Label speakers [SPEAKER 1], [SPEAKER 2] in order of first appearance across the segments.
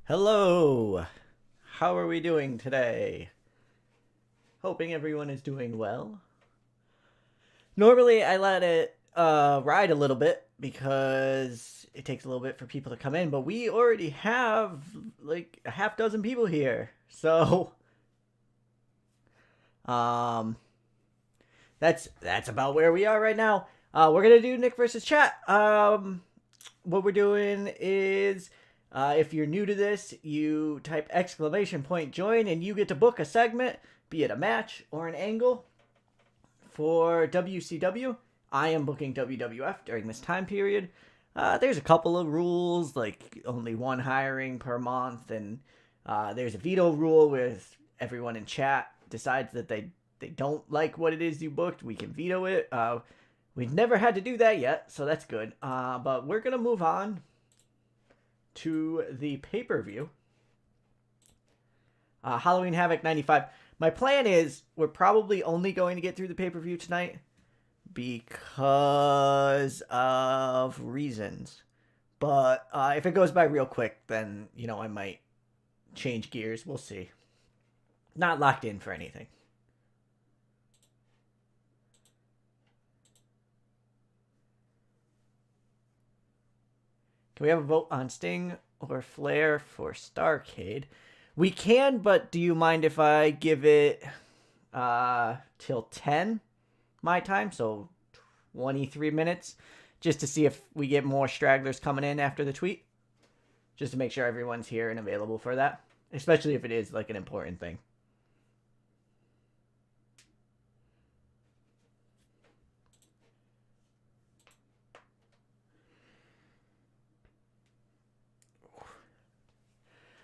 [SPEAKER 1] Hello! How are we doing today? Hoping everyone is doing well. Normally, I let it ride a little bit because it takes a little bit for people to come in, but we already have like a half dozen people here. So, um, that's about where we are right now. We're gonna do Nikk versus chat. What we're doing is if you're new to this, you type exclamation point join and you get to book a segment, be it a match or an angle for WCW. I am booking WWF during this time period. There's a couple of rules, like only one hiring per month, and there's a veto rule where everyone in chat decides that they don't like what it is you booked. We can veto it. We've never had to do that yet, so that's good. But we're going to move on to the pay-per-view. Halloween Havoc 95. My plan is we're probably only going to get through the pay-per-view tonight because of reasons. But if it goes by real quick, then, I might change gears. We'll see. Not locked in for anything. Can we have a vote on Sting or Flair for Starcade? We can, but do you mind if I give it till 10 my time? So 23 minutes, just to see if we get more stragglers coming in after the tweet. Just to make sure everyone's here and available for that. Especially if it is like an important thing.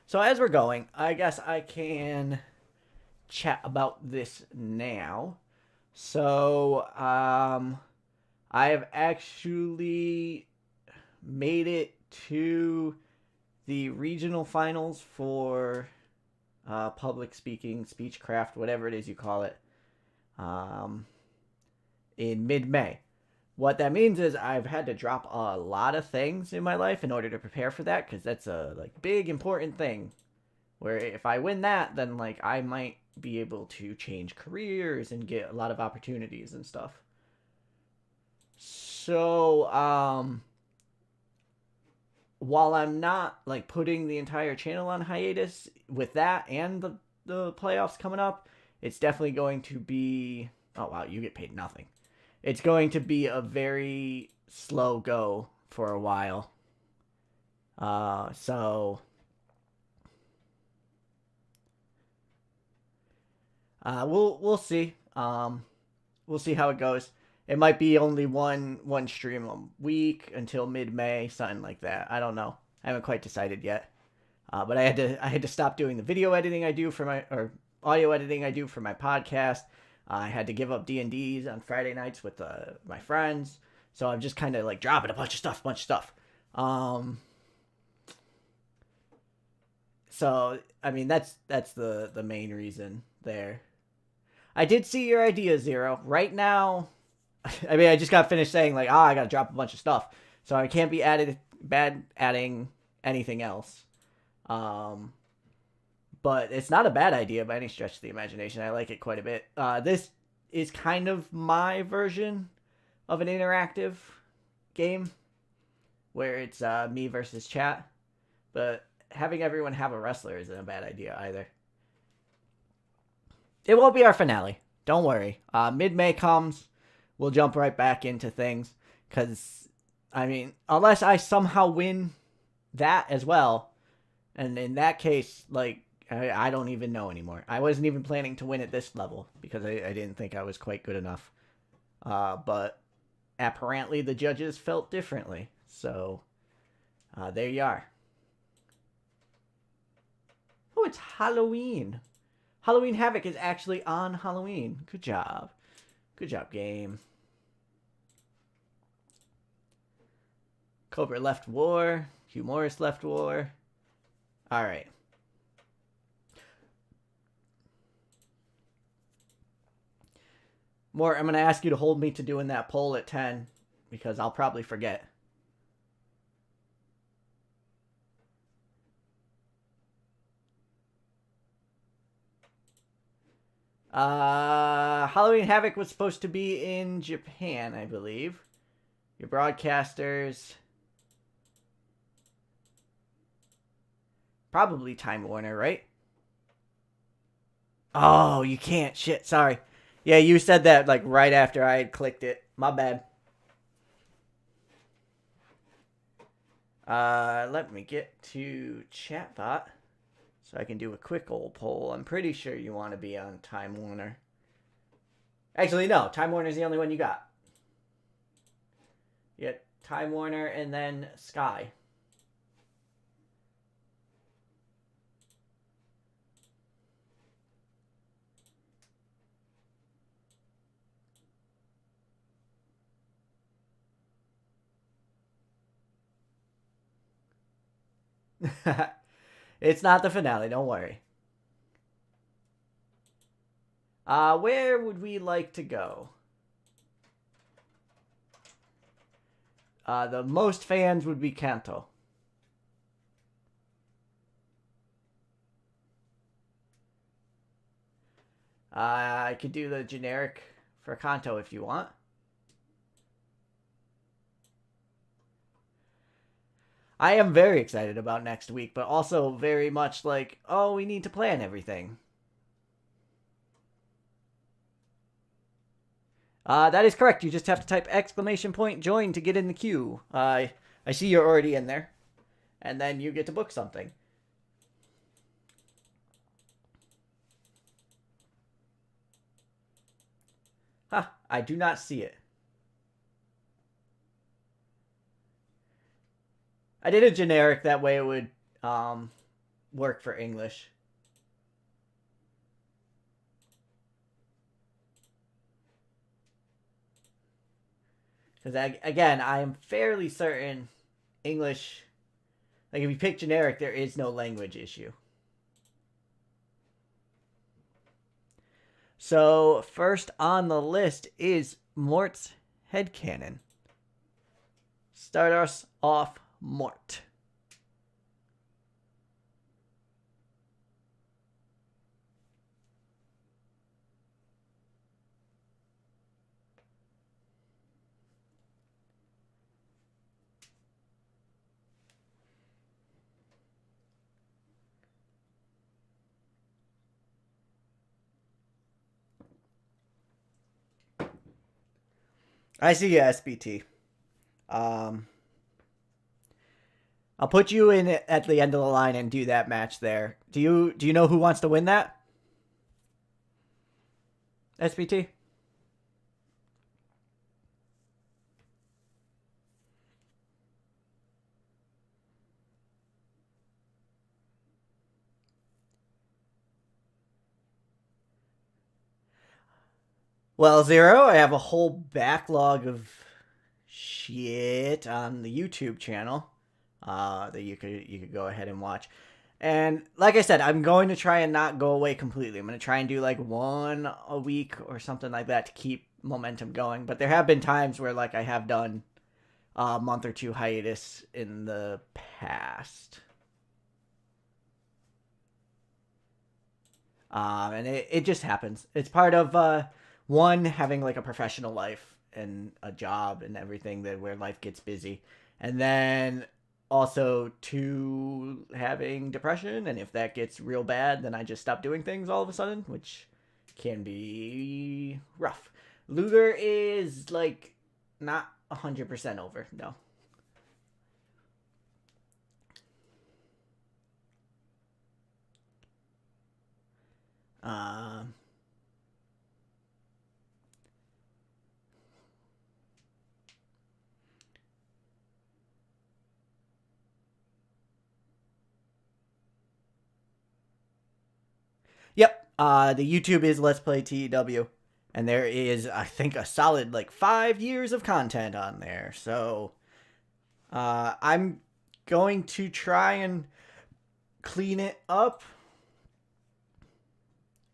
[SPEAKER 1] So as we're going, I guess I can chat about this now. So, I have actually made it to the regional finals for public speaking, speechcraft, whatever it is you call it, in mid-May. What that means is I've had to drop a lot of things in my life in order to prepare for that, because that's a big important thing. Where if I win that, then I might be able to change careers and get a lot of opportunities and stuff. So while I'm not putting the entire channel on hiatus with that and the playoffs coming up, it's definitely going to be, oh wow, you get paid nothing. It's going to be a very slow go for a while. So we'll see. We'll see how it goes. It might be only one stream a week until mid-May, something like that. I don't know. I haven't quite decided yet. But I had to stop doing the video editing I do for my, or audio editing I do for my podcast. I had to give up D&Ds on Friday nights with my friends. So I'm just kind of dropping a bunch of stuff. So I mean that's the main reason there. I did see your idea, Zero. Right now, I mean I just got finished saying I gotta drop a bunch of stuff, so I can't be adding anything else. But it's not a bad idea by any stretch of the imagination. I like it quite a bit. This is kind of my version of an interactive game where it's me versus chat. But having everyone have a wrestler isn't a bad idea either. It won't be our finale. Don't worry. Mid-May comes, we'll jump right back into things. Because, I mean, unless I somehow win that as well, and in that case, I don't even know anymore. I wasn't even planning to win at this level because I didn't think I was quite good enough. But apparently the judges felt differently. So there you are. Oh, it's Halloween. Halloween Havoc is actually on Halloween. Good job. Good job, game. Cobra left war. Hugh Morris left war. All right. More, I'm going to ask you to hold me to doing that poll at 10 because I'll probably forget. Halloween Havoc was supposed to be in Japan, I believe. Your broadcasters. Probably Time Warner, right? Oh, you can't. Shit, sorry. Yeah, you said that like right after I had clicked it. My bad. Let me get to chatbot so I can do a quick old poll. I'm pretty sure you want to be on Time Warner. Actually, no. Time Warner's the only one you got. Yeah, Time Warner and then Sky. It's not the finale, don't worry. Where would we like to go? The most fans would be Kanto. I could do the generic for Kanto if you want. I am very excited about next week, but also very much like, oh, we need to plan everything. That is correct. You just have to type !join to get in the queue. I see you're already in there. And then you get to book something. Huh, I do not see it. I did a generic, that way it would work for English. Because, again, I am fairly certain English, like if you pick generic, there is no language issue. So, first on the list is Mort's headcanon. Start us off, Mort. I see you, SBT. I'll put you in at the end of the line and do that match there. Do you know who wants to win that? SBT? Well, Zero, I have a whole backlog of shit on the YouTube channel that you could go ahead and watch. And like I said, I'm going to try and not go away completely. I'm going to try and do like one a week or something like that to keep momentum going. But there have been times where like I have done a month or two hiatus in the past. And it just happens. It's part of one, having like a professional life and a job and everything, that where life gets busy, and then also two, having depression, and if that gets real bad, then I just stop doing things all of a sudden, which can be rough. Luger is like not 100% over, no. Um, Yep. The YouTube is Let's Play TEW. And there is, I think, a solid like 5 years of content on there. So I'm going to try and clean it up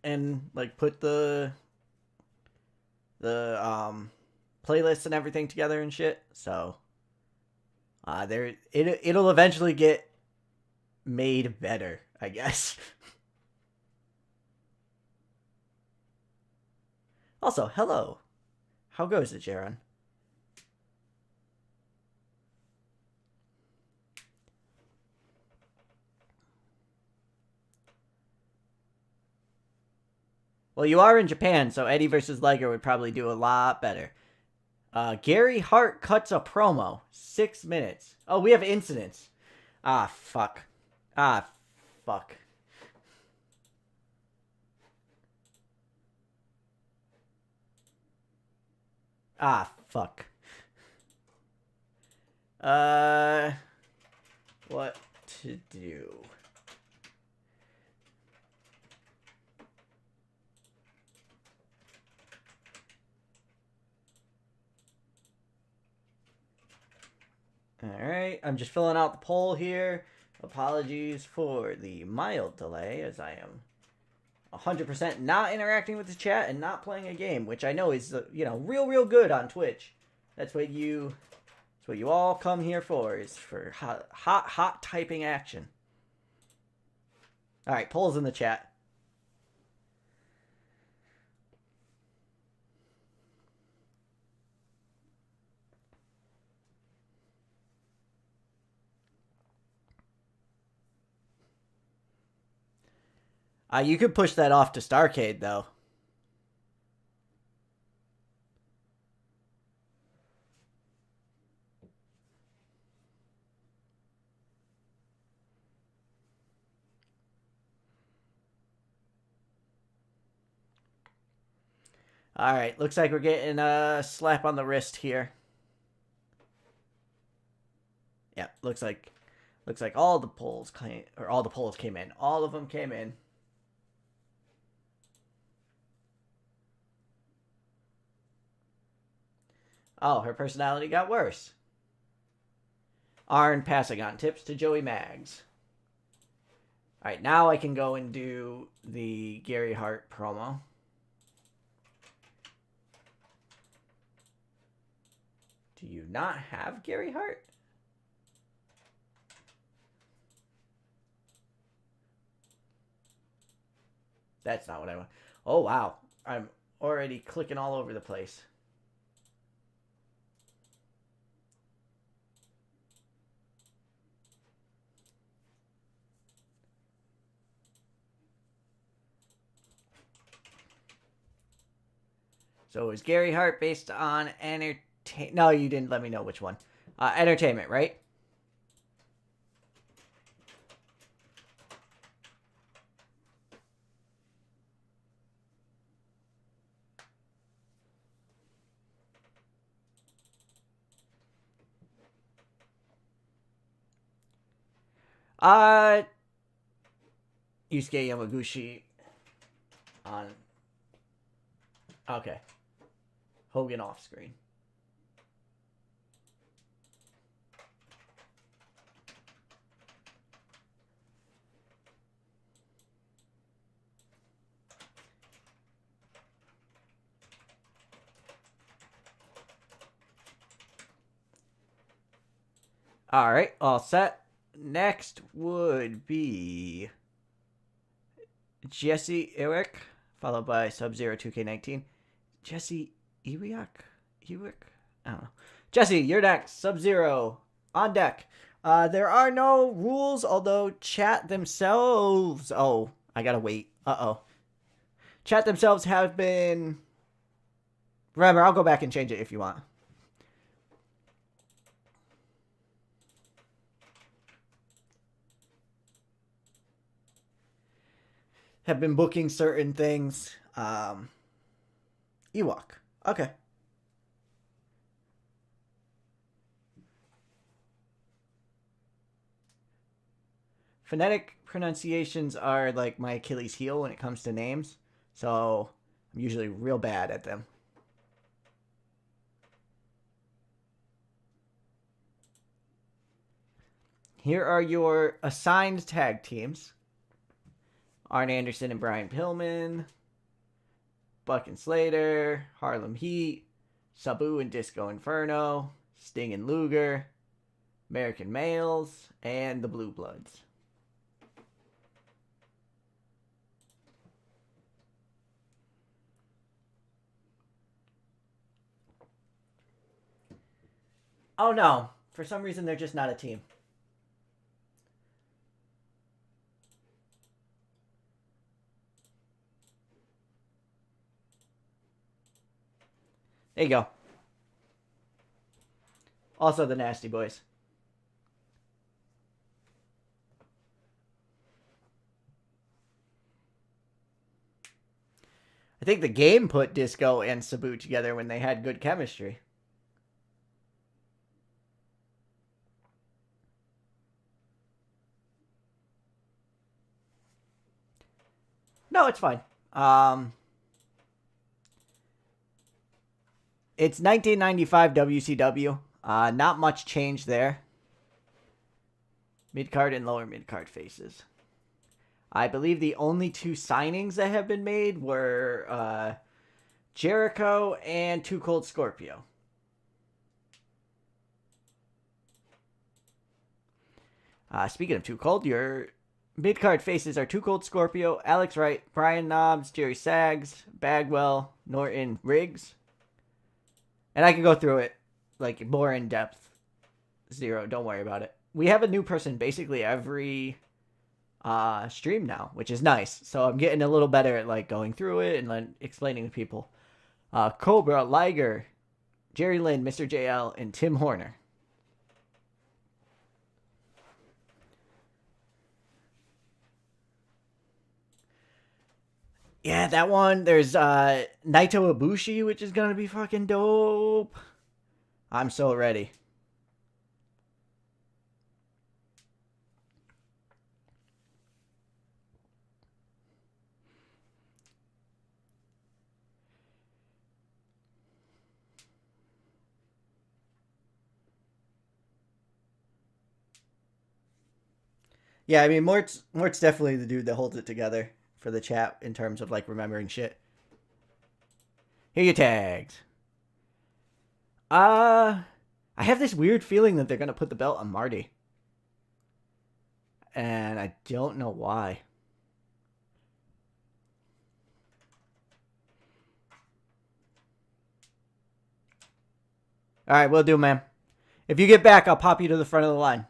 [SPEAKER 1] and like put the playlists and everything together and shit. So it'll eventually get made better, I guess. Also, hello. How goes it, Jaron? Well, you are in Japan, so Eddie versus Liger would probably do a lot better. Gary Hart cuts a promo. 6 minutes. Oh, we have incidents. Ah, fuck. Ah, fuck. Ah, fuck. What to do? Alright, I'm just filling out the poll here. Apologies for the mild delay, as I am 100% not interacting with the chat and not playing a game, which I know is, real good on Twitch. That's what you all come here for, is for hot typing action. Alright, polls in the chat. You could push that off to Starcade, though. Alright, looks like we're getting a slap on the wrist here. Yeah, looks like all the polls came in. All of them came in. Oh, her personality got worse. Arn passing on tips to Joey Maggs. Alright, now I can go and do the Gary Hart promo. Do you not have Gary Hart? That's not what I want. Oh, wow. I'm already clicking all over the place. So is Gary Hart based on entertainment? No, you didn't let me know which one. Entertainment, right? Yusuke Yamaguchi on. Okay. Hogan off screen. All right, all set. Next would be Jesse Iwick, followed by Sub-Zero 2K19. Jesse Iwiak? I don't know. Jesse, you're next. Sub-Zero on deck. There are no rules, although chat themselves... Oh, I gotta wait. Uh-oh. Chat themselves have been... Remember, I'll go back and change it if you want. Have been booking certain things. Ewok. Okay. Phonetic pronunciations are like my Achilles heel when it comes to names. So I'm usually real bad at them. Here are your assigned tag teams. Arn Anderson and Brian Pillman. Buck and Slater. Harlem Heat. Sabu and Disco Inferno. Sting and Luger. American Males. And the Blue Bloods. Oh no. For some reason, they're just not a team. There you go. Also the Nasty Boys. I think the game put Disco and Sabu together when they had good chemistry. No, it's fine. It's 1995 WCW. Not much change there. Mid card and lower mid card faces. I believe the only two signings that have been made were Jericho and Too Cold Scorpio. Speaking of Too Cold, your mid card faces are Too Cold Scorpio, Alex Wright, Brian Knobs, Jerry Sags, Bagwell, Norton, Riggs. And I can go through it like more in depth. Zero, don't worry about it. We have a new person basically every stream now, which is nice. So I'm getting a little better at like going through it and then explaining to people. Cobra, Liger, Jerry Lynn, Mr. JL, and Tim Horner. Yeah, that one. There's Naito Ibushi, which is gonna be fucking dope. I'm so ready. Yeah, I mean, Mort's definitely the dude that holds it together for the chat in terms of like remembering shit. Here are your tags. I have this weird feeling that they're gonna put the belt on Marty, and I don't know why. All right, we'll do, man. If you get back, I'll pop you to the front of the line.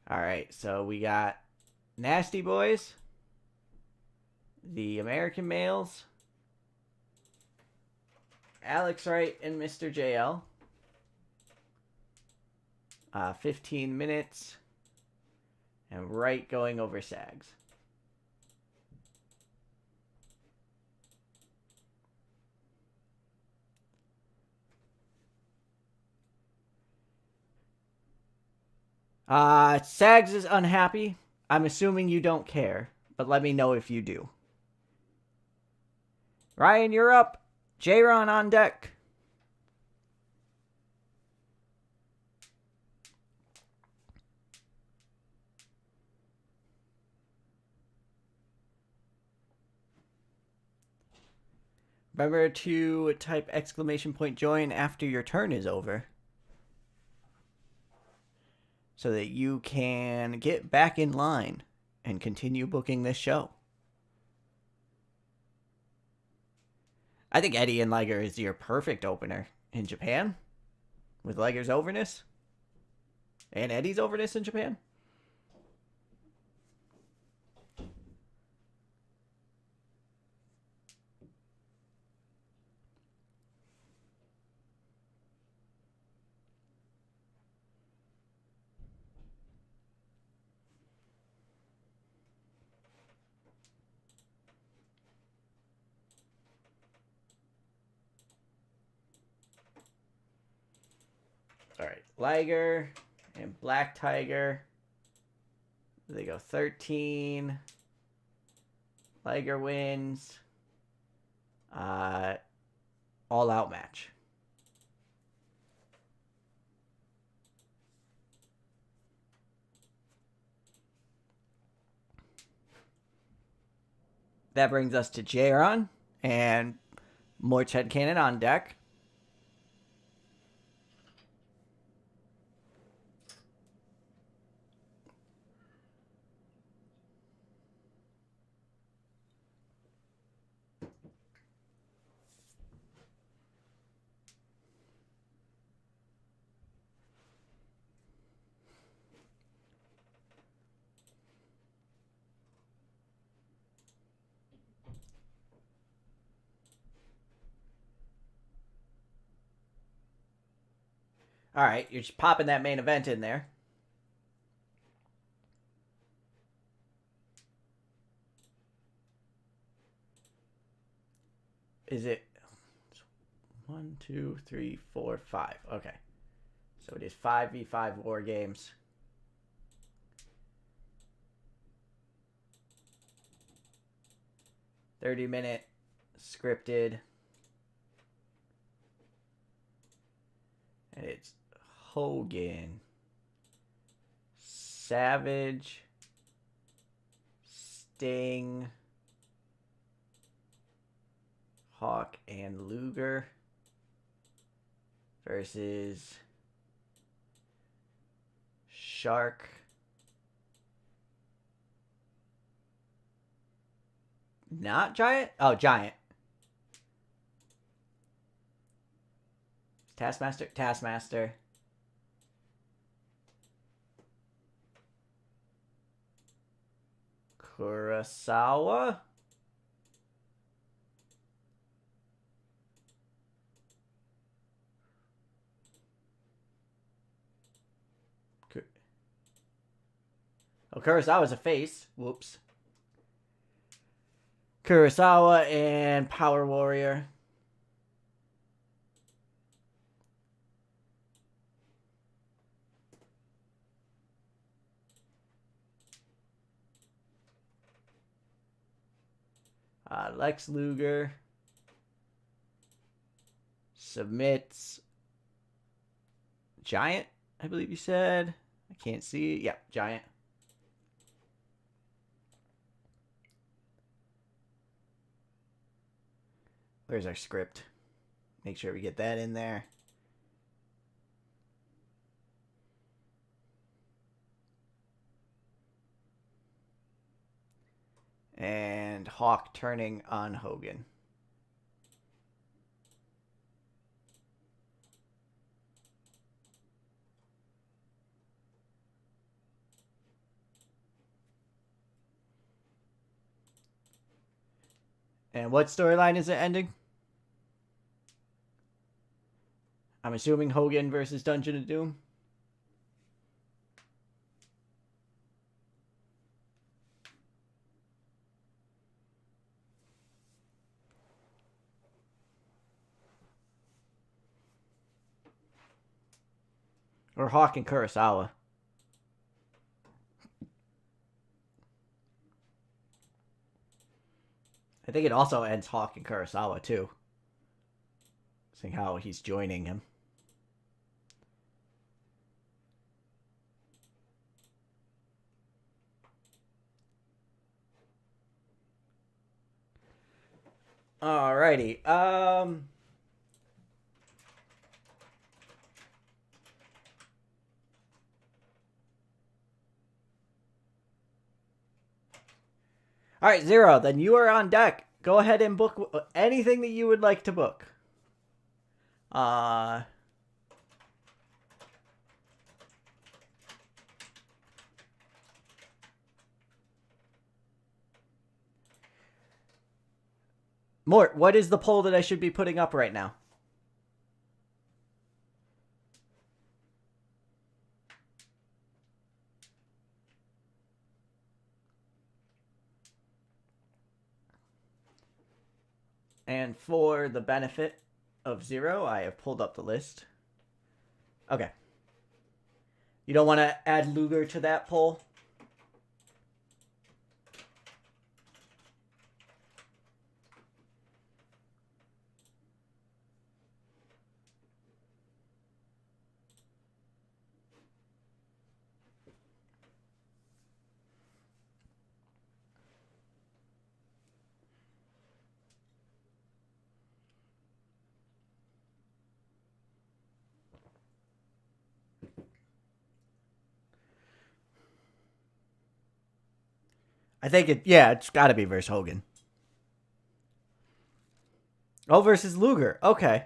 [SPEAKER 1] All right, so we got Nasty Boys, the American Males, Alex Wright and Mr. JL. 15 minutes. And Wright going over Sags. Sags is unhappy. I'm assuming you don't care, but let me know if you do. Ryan, you're up. J-Ron on deck. Remember to type exclamation point join after your turn is over, so that you can get back in line and continue booking this show. I think Eddie and Liger is your perfect opener in Japan, with Liger's overness and Eddie's overness in Japan. All right, Liger and Black Tiger. They go 13. Liger wins. All out match. That brings us to J-Ron. And More Ted Cannon on deck. All right, you're just popping that main event in there. Is it 1, 2, 3, 4, 5? Okay. So it is 5v5 war games. $30-minute scripted. And it's Hogan, Savage, Sting, Hawk, and Luger versus Shark, not Giant? Oh, Giant. Taskmaster. Kurosawa. Oh, Kurosawa's a face. Whoops. Kurosawa and Power Warrior. Lex Luger submits Giant, I believe you said. I can't see. Yeah, Giant. Where's our script? Make sure we get that in there. And Hawk turning on Hogan. And what storyline is it ending? I'm assuming Hogan versus Dungeon of Doom. Or Hawk and Kurosawa. I think it also ends Hawk and Kurosawa too. Seeing how he's joining him. Alrighty. All right, Zero, then you are on deck. Go ahead and book anything that you would like to book. Mort, what is the poll that I should be putting up right now? And for the benefit of Zero, I have pulled up the list. Okay. You don't want to add Luger to that poll? I think it's got to be versus Hogan. Oh, versus Luger. Okay.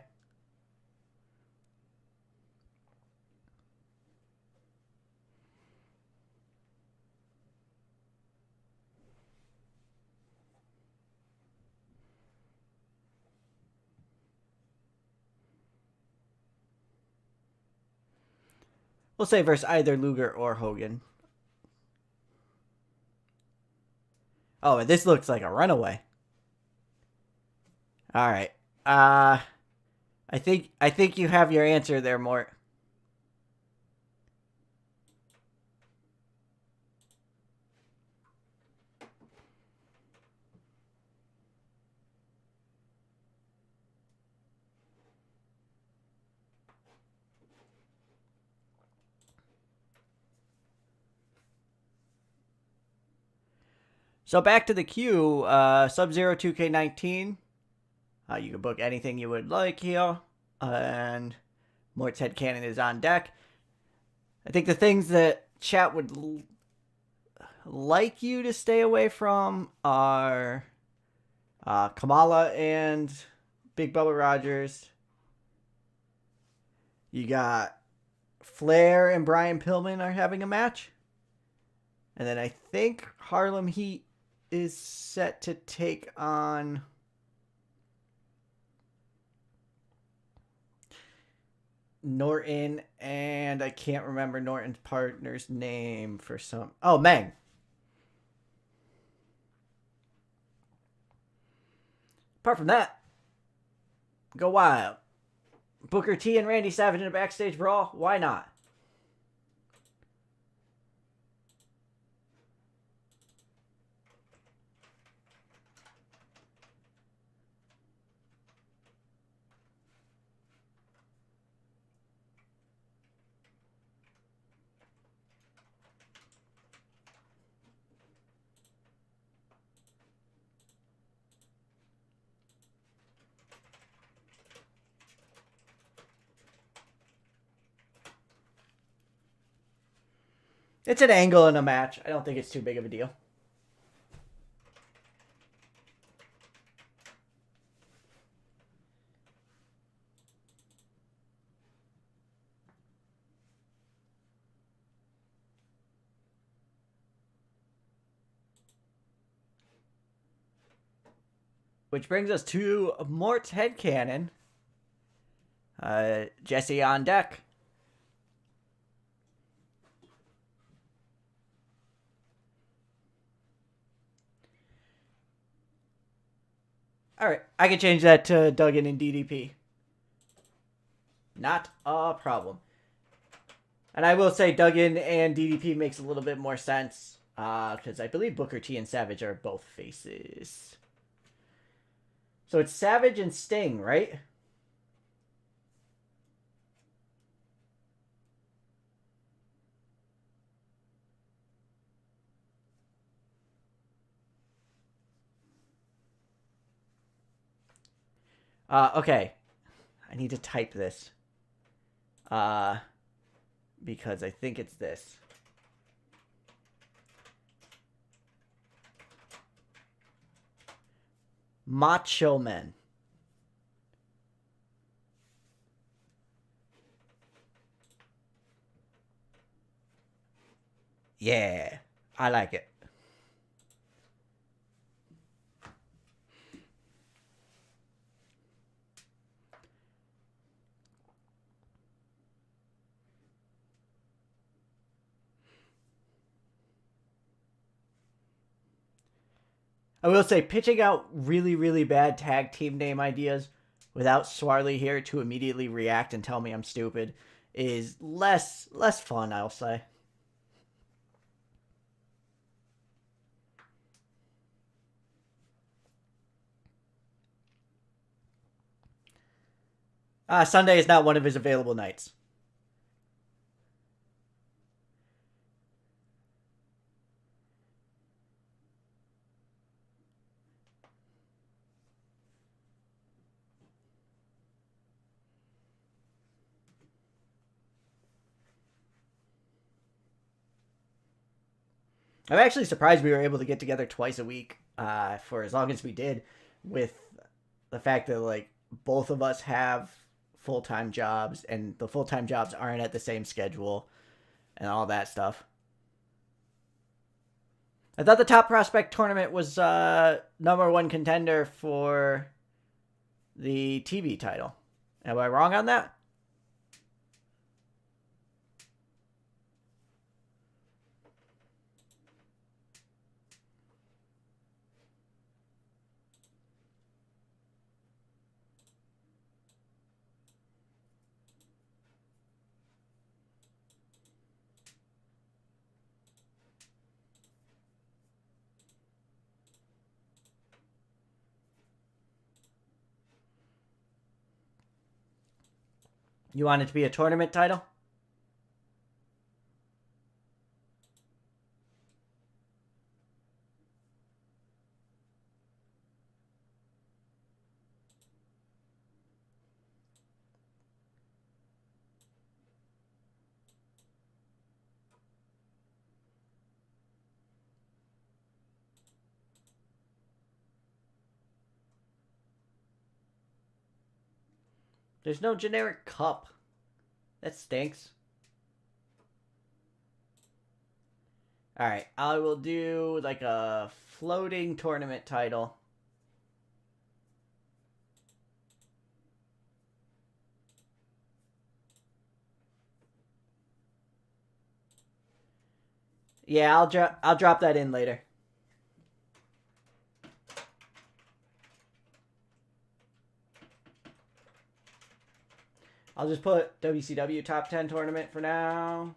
[SPEAKER 1] We'll say versus either Luger or Hogan. Oh, this looks like a runaway. All right. I think you have your answer there, Mort. So back to the queue. Sub-Zero 2K19. You can book anything you would like here. And Mort's headcanon is on deck. I think the things that chat would like you to stay away from are Kamala and Big Bubba Rogers. You got Flair and Brian Pillman are having a match. And then I think Harlem Heat is set to take on Norton, and I can't remember Norton's partner's name for some. Oh, Meng. Apart from that, go wild. Booker T and Randy Savage in a backstage brawl. Why not? It's an angle in a match. I don't think it's too big of a deal. Which brings us to Mort's headcanon. Jesse on deck. All right, I can change that to Duggan and DDP. Not a problem. And I will say Duggan and DDP makes a little bit more sense because I believe Booker T and Savage are both faces. So it's Savage and Sting, right? Okay. I need to type this. Because I think it's this. Macho Men. Yeah, I like it. I will say, pitching out really, really bad tag team name ideas without Swarley here to immediately react and tell me I'm stupid is less fun, I'll say. Sunday is not one of his available nights. I'm actually surprised we were able to get together twice a week for as long as we did, with the fact that like both of us have full-time jobs and the full-time jobs aren't at the same schedule and all that stuff. I thought the Top Prospect tournament was number one contender for the TV title. Am I wrong on that? You want it to be a tournament title? There's no generic cup. That stinks. Alright, I will do like a floating tournament title. Yeah, I'll drop that in later. I'll just put WCW Top 10 tournament for now.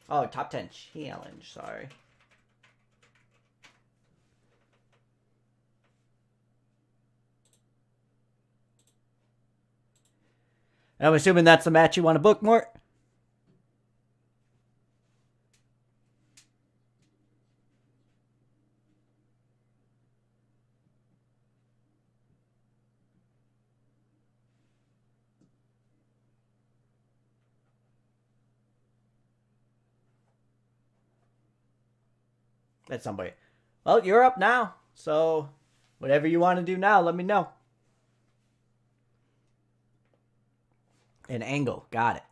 [SPEAKER 1] Oh, Top 10 challenge, sorry. I'm assuming that's the match you want to book, Mort? That's somebody. Well, you're up now. So, whatever you want to do now, let me know. An angle. Got it.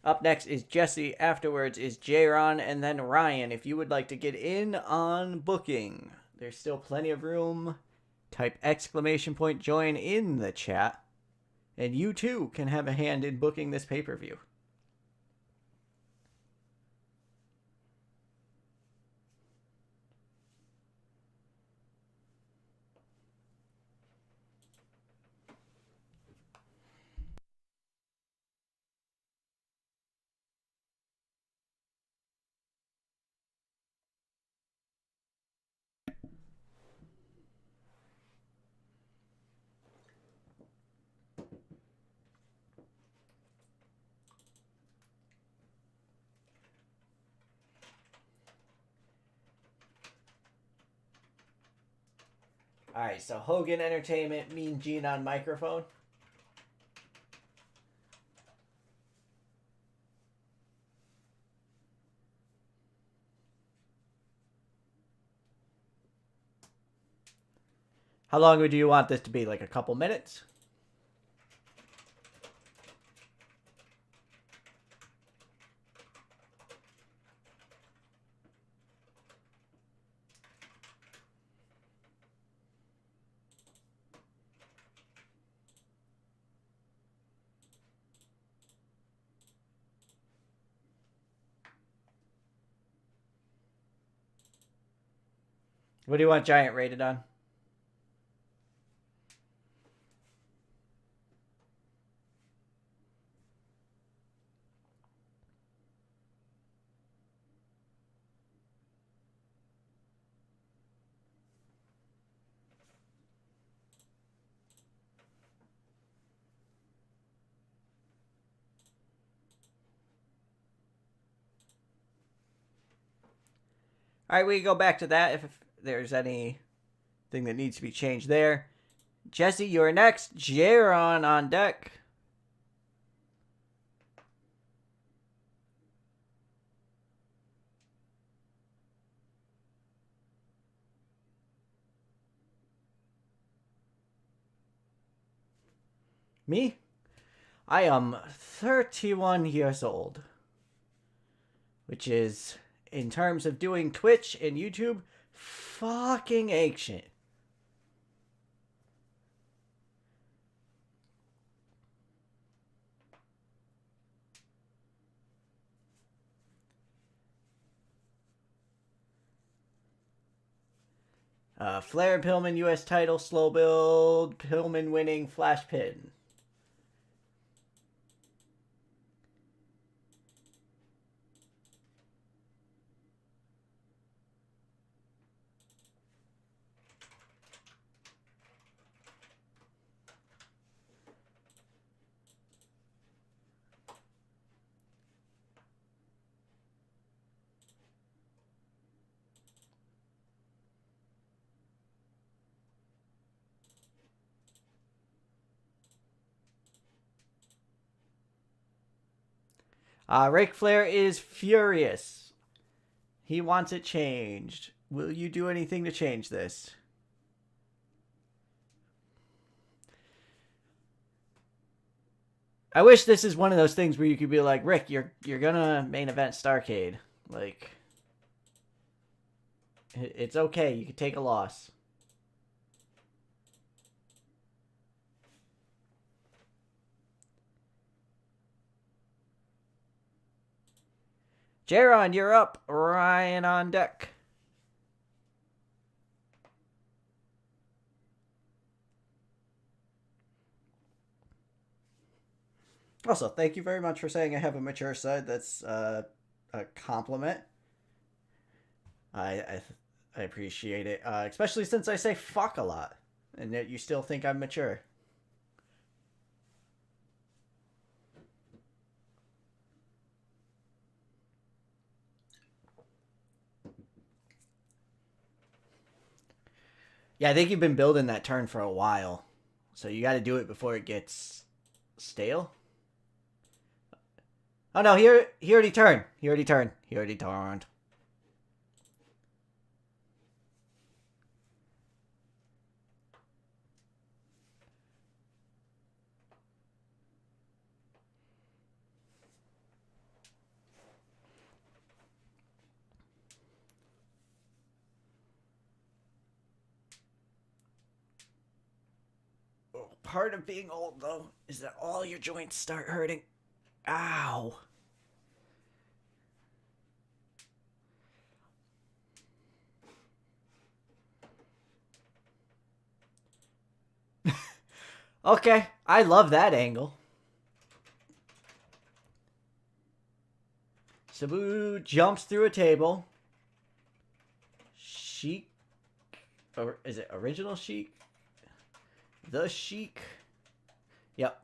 [SPEAKER 1] Up next is Jesse. Afterwards is J-Ron and then Ryan. If you would like to get in on booking, there's still plenty of room. Type exclamation point join in the chat. And you too can have a hand in booking this pay-per-view. Alright, so Hogan Entertainment, Mean Gene on microphone. How long would you want this to be? Like a couple minutes? What do you want Giant rated on? Alright, we can go back to that if there's anything that needs to be changed there. Jesse, you're next. Jaron on deck. Me? I am 31 years old, which is, in terms of doing Twitch and YouTube, fucking ancient. Flair Pillman U.S. title, slow build, Pillman winning, flash pin. Ric Flair is furious. He wants it changed. Will you do anything to change this? I wish this is one of those things where you could be like, Rick, you're gonna main event Starrcade. Like, it's okay. You can take a loss. Jaron, you're up. Ryan on deck. Also, thank you very much for saying I have a mature side. That's a compliment. I appreciate it, especially since I say fuck a lot, and yet you still think I'm mature. Yeah, I think you've been building that turn for a while, so you got to do it before it gets stale. Oh no, he already turned. He already turned. He already turned. Part of being old, though, is that all your joints start hurting. Ow. Okay, I love that angle. Sabu jumps through a table. Sheik. Or is it original Sheik? The Sheik. Yep.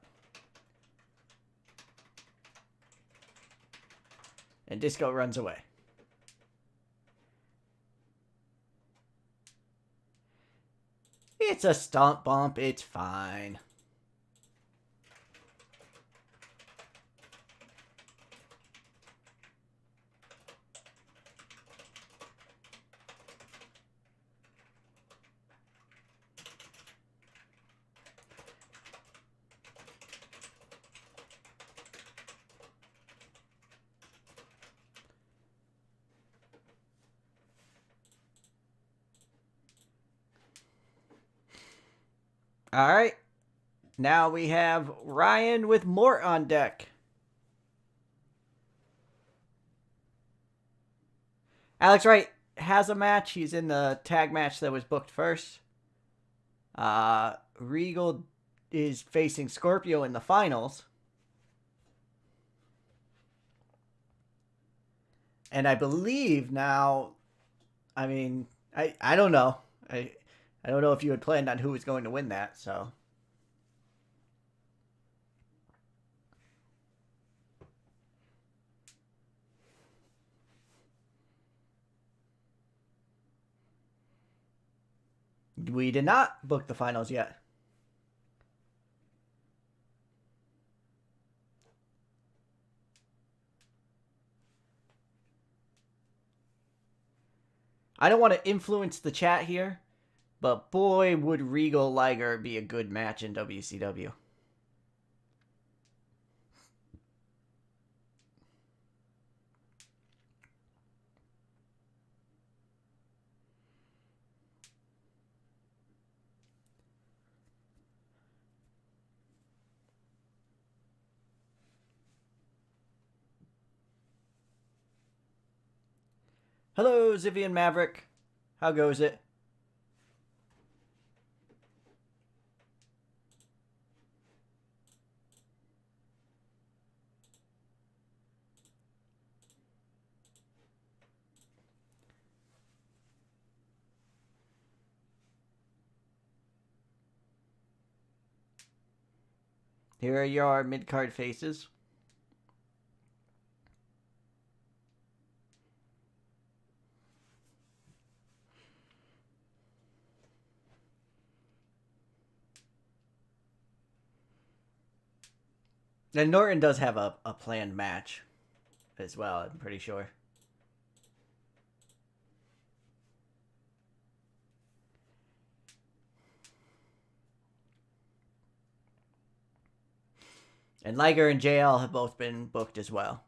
[SPEAKER 1] And Disco runs away. It's a stomp bump. It's fine. All right. Now we have Ryan with Mort on deck. Alex Wright has a match. He's in the tag match that was booked first. Regal is facing Scorpio in the finals. And I believe now, I mean, I don't know. I don't know if you had planned on who was going to win that, so. We did not book the finals yet. I don't want to influence the chat here, but boy, would Regal Liger be a good match in WCW. Hello, Zivian Maverick. How goes it? Here are your mid-card faces. And Norton does have a planned match as well, I'm pretty sure. And Liger and JL have both been booked as well.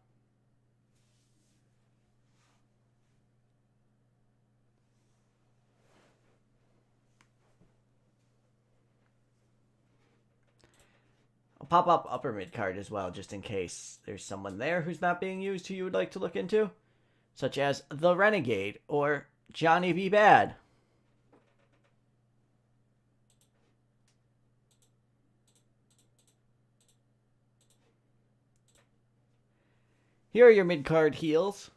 [SPEAKER 1] I'll pop up upper mid card as well, just in case there's someone there who's not being used who you would like to look into, such as the Renegade or Johnny B. Bad. Here are your mid card heels.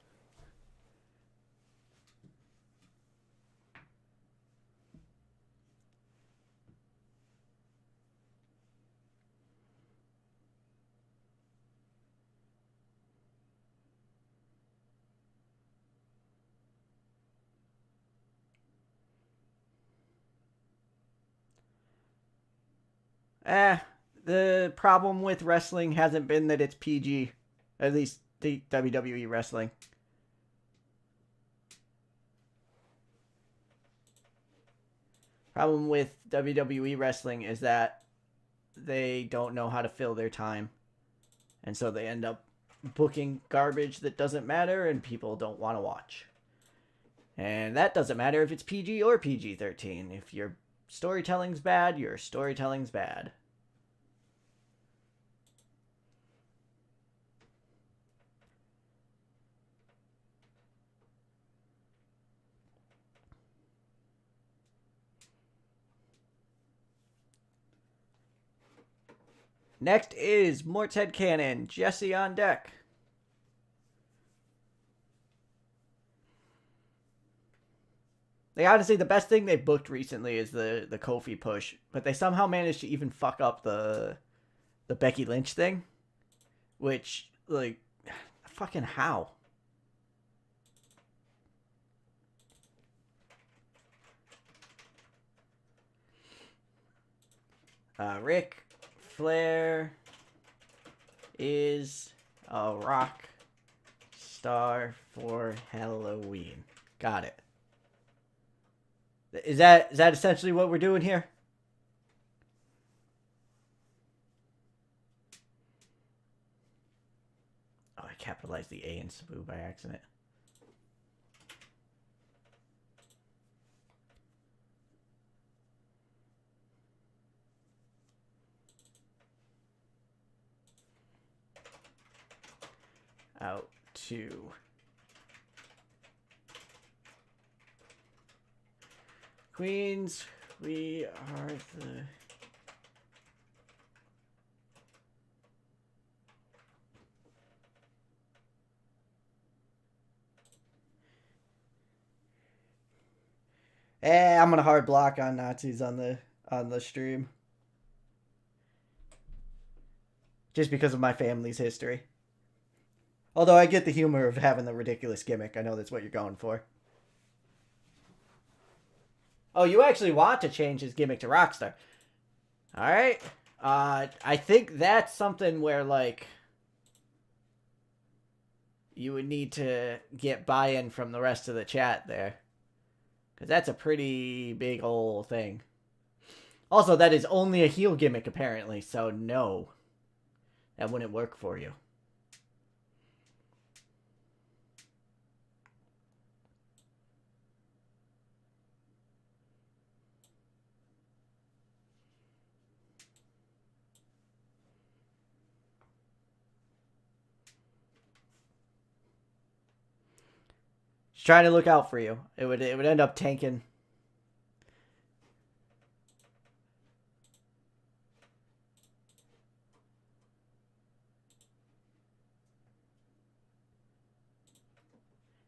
[SPEAKER 1] The problem with wrestling hasn't been that it's PG. At least the WWE wrestling. Problem with WWE wrestling is that they don't know how to fill their time. And so they end up booking garbage that doesn't matter and people don't want to watch. And that doesn't matter if it's PG or PG-13. If your storytelling's bad, your storytelling's bad. Next is Morted Cannon, Jesse on deck. They honestly, the best thing they've booked recently is the Kofi push, but they somehow managed to even fuck up the Becky Lynch thing, which, like, fucking how? Rick Flair is a rock star for Halloween. Got it. Is that essentially what we're doing here? Oh, I capitalized the A in Sabu by accident. Out to Queens. We are the I'm gonna hard block on Nazis on the stream. Just because of my family's history. Although I get the humor of having the ridiculous gimmick. I know that's what you're going for. Oh, you actually want to change his gimmick to Rockstar. Alright. I think that's something where, like, you would need to get buy-in from the rest of the chat there. Because that's a pretty big old thing. Also, that is only a heel gimmick, apparently, so no. That wouldn't work for you. He's trying to look out for you. It would end up tanking.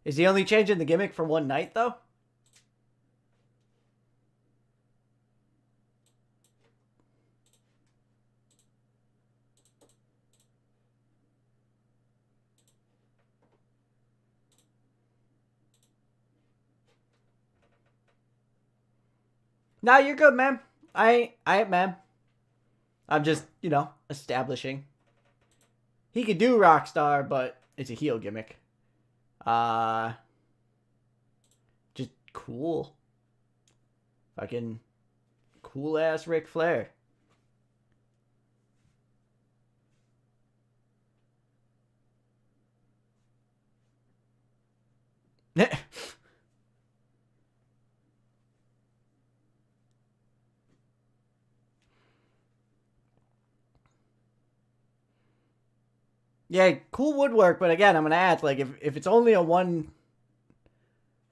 [SPEAKER 1] Is he only changing the gimmick for one night, though? No, you're good, man. I ain't, man. I'm just, establishing. He could do Rockstar, but it's a heel gimmick. Just cool. Fucking cool ass Ric Flair. Yeah, cool woodwork, but again, I'm gonna add, like, if it's only a one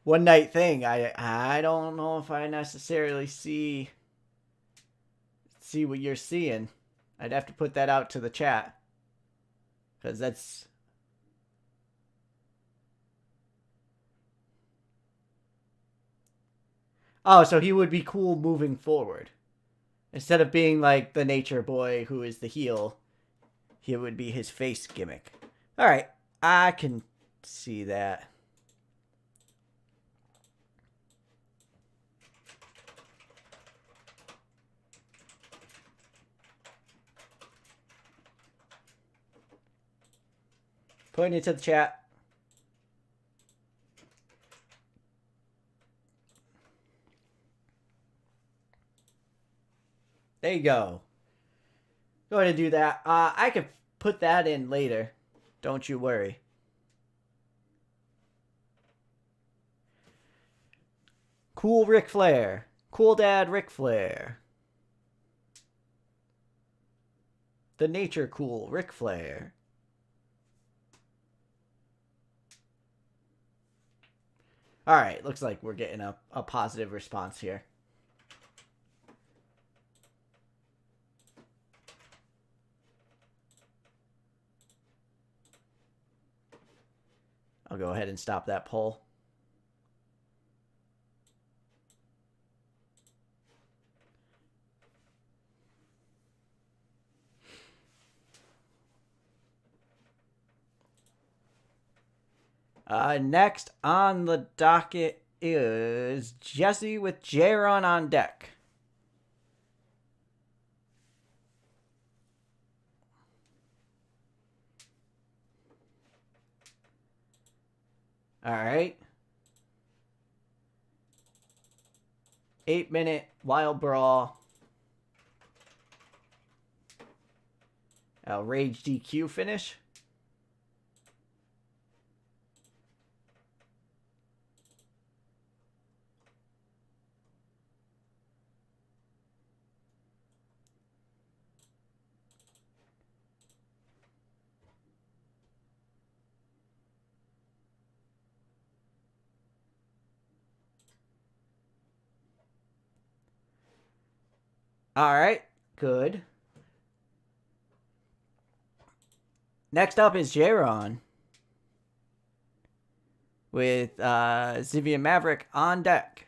[SPEAKER 1] night thing, I don't know if I necessarily see what you're seeing. I'd have to put that out to the chat, because that's... Oh, so he would be cool moving forward. Instead of being like the nature boy who is the heel, he would be his face gimmick. Alright, I can see that. Putting it to the chat. There you go. Go ahead and do that. I could put that in later. Don't you worry. Cool Ric Flair. Cool Dad Ric Flair. The Nature Cool Ric Flair. Alright, looks like we're getting a positive response here. I'll go ahead and stop that poll. Next on the docket is Jesse with Jaron on deck. All right. 8-minute wild brawl. Rage DQ finish. All right, good. Next up is Jaron with Zivian Maverick on deck.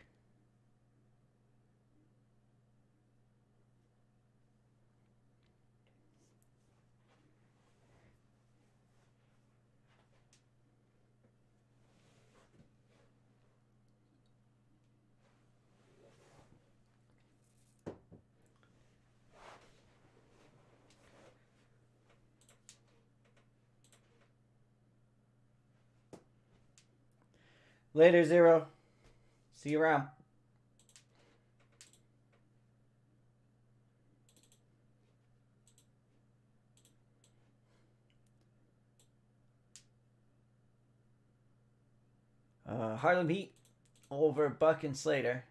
[SPEAKER 1] Later, Zero. See you around. Harlem Heat over Buck and Slater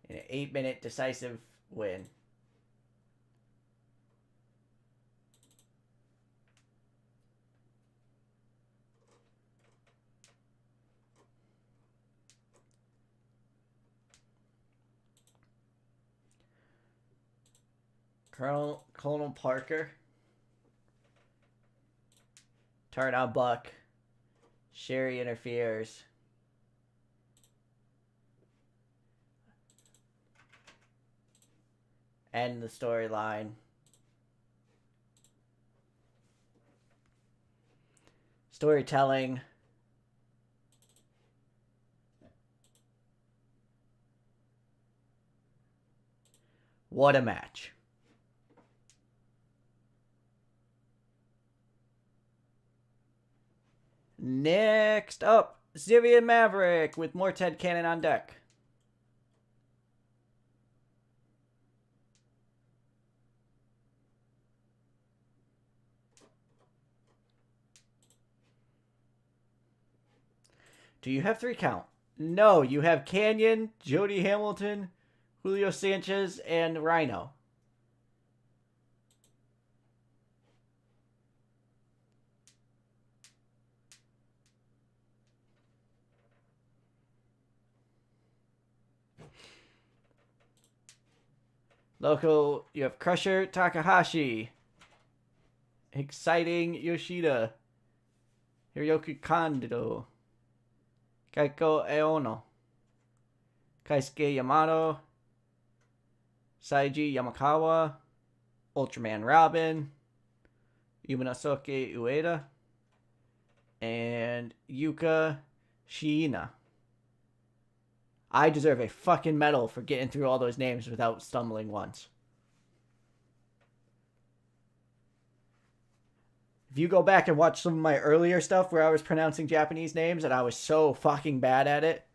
[SPEAKER 1] in an 8-minute decisive win. Colonel Parker. Turn on Buck. Sherry interferes. End the storyline. Storytelling. What a match. Next up, Zivian Maverick with more Ted Cannon on deck. Do you have 3 count? No, you have Canyon, Jody Hamilton, Julio Sanchez, and Rhino. Local, you have Crusher Takahashi, Exciting Yoshida, Hiroki Kondo, Kaiko Eono, Kaisuke Yamato, Saiji Yamakawa, Ultraman Robin, Yumanosuke Ueda, and Yuka Shiina. I deserve a fucking medal for getting through all those names without stumbling once. If you go back and watch some of my earlier stuff where I was pronouncing Japanese names and I was so fucking bad at it.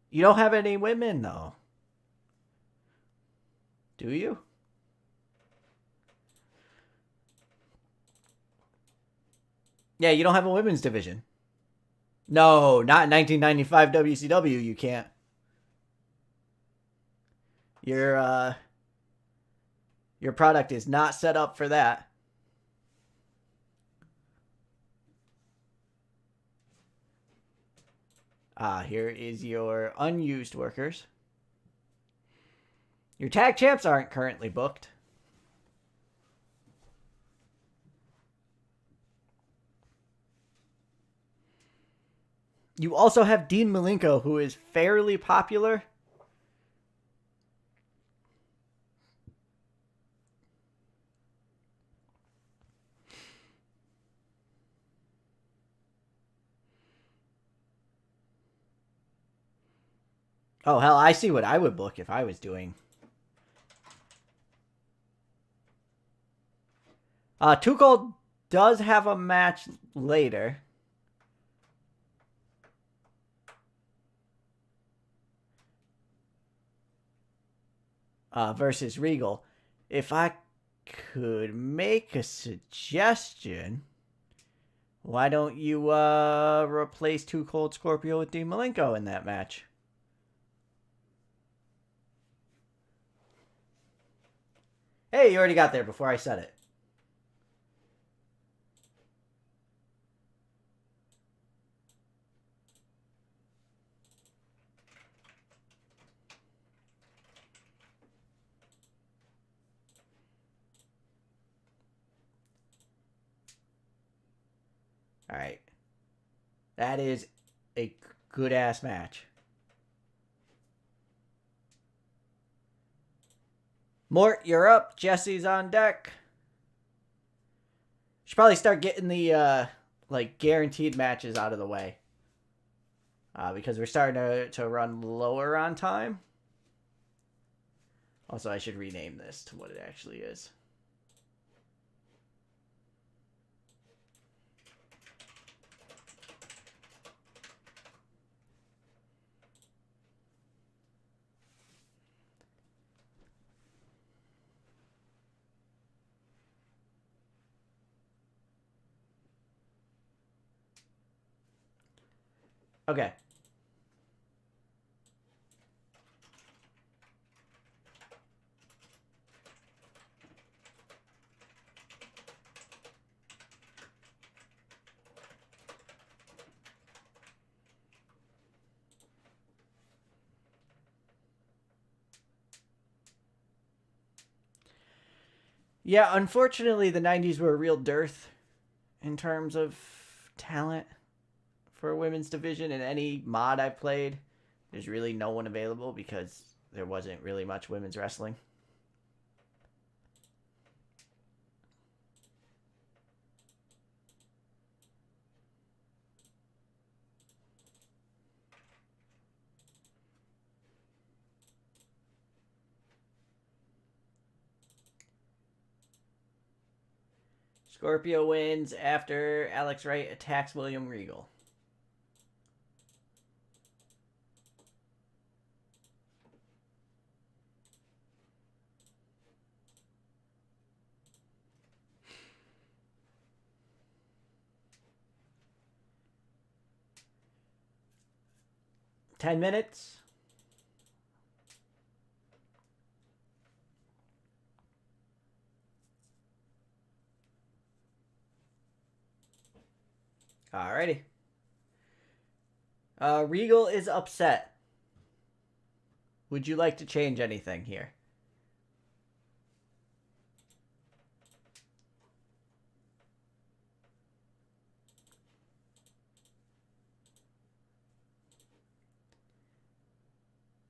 [SPEAKER 1] You don't have any women, though. Do you? Yeah, you don't have a women's division. No, not in 1995 WCW, you can't. Your product is not set up for that. Here is your unused workers. Your tag champs aren't currently booked. You also have Dean Malenko, who is fairly popular. Oh, hell, I see what I would book if I was doing. Too Cold does have a match later. Versus Regal. If I could make a suggestion, why don't you replace Too Cold Scorpio with Dean Malenko in that match? Hey, you already got there before I said it. All right. That is a good-ass match. Mort, you're up. Jesse's on deck. Should probably start getting the guaranteed matches out of the way. Because we're starting to run lower on time. Also, I should rename this to what it actually is. Okay. Yeah, unfortunately, the 90s were a real dearth in terms of talent for a women's division. In any mod I've played, there's really no one available because there wasn't really much women's wrestling. Scorpio wins after Alex Wright attacks William Regal. $10. Alrighty. Regal is upset. Would you like to change anything here?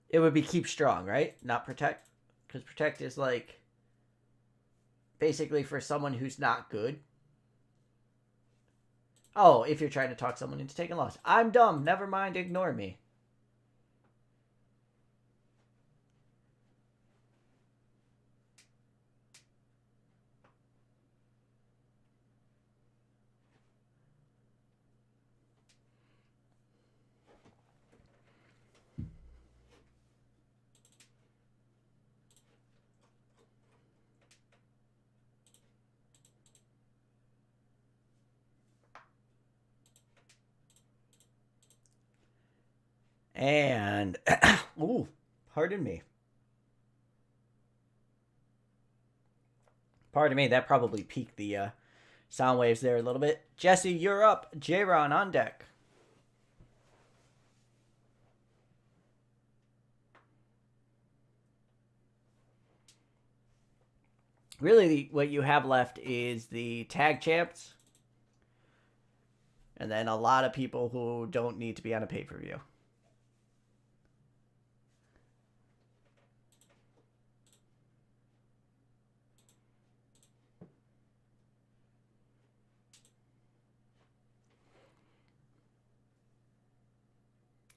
[SPEAKER 1] It would be keep strong, right? Not protect. Because protect is like basically for someone who's not good. Oh, if you're trying to talk someone into taking a loss. I'm dumb. Never mind. Ignore me. And, ooh, pardon me. Pardon me, that probably peaked the sound waves there a little bit. Jesse, you're up. J-Ron on deck. Really, what you have left is the tag champs. And then a lot of people who don't need to be on a pay-per-view.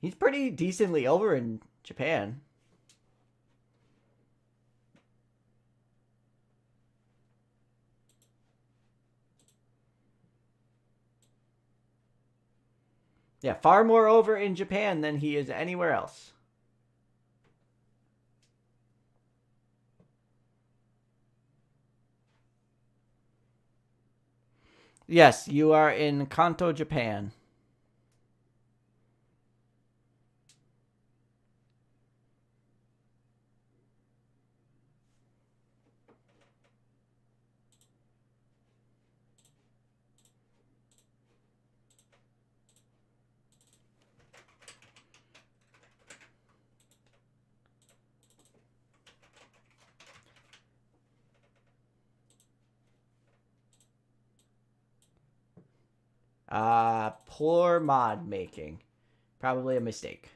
[SPEAKER 1] He's pretty decently over in Japan. Yeah, far more over in Japan than he is anywhere else. Yes, you are in Kanto, Japan. Poor mod making. Probably a mistake.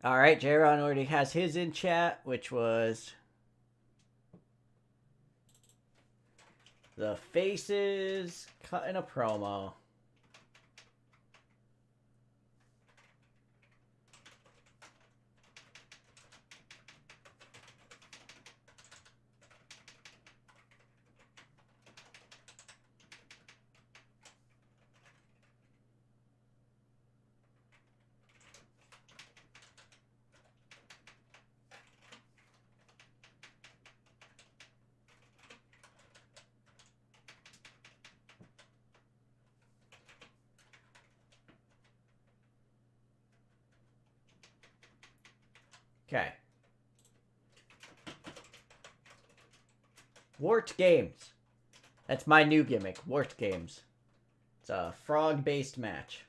[SPEAKER 1] All right, J-Ron already has his in chat, which was the faces cutting a promo. Okay. Wart Games. That's my new gimmick, Wart Games. It's a frog-based match.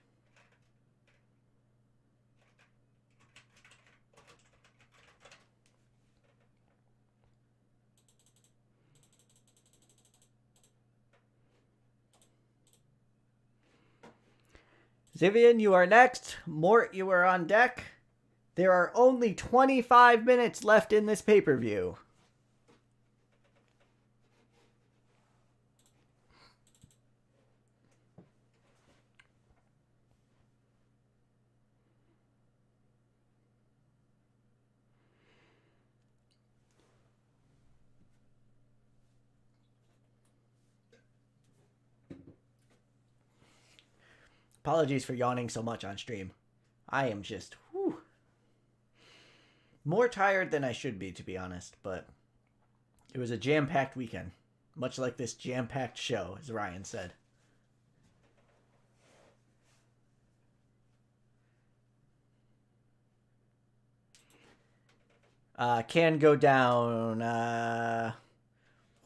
[SPEAKER 1] Zivian, you are next. Mort, you are on deck. There are only 25 minutes left in this pay-per-view. Apologies for yawning so much on stream. I am just more tired than I should be, to be honest, but it was a jam-packed weekend. Much like this jam-packed show, as Ryan said. Can go down.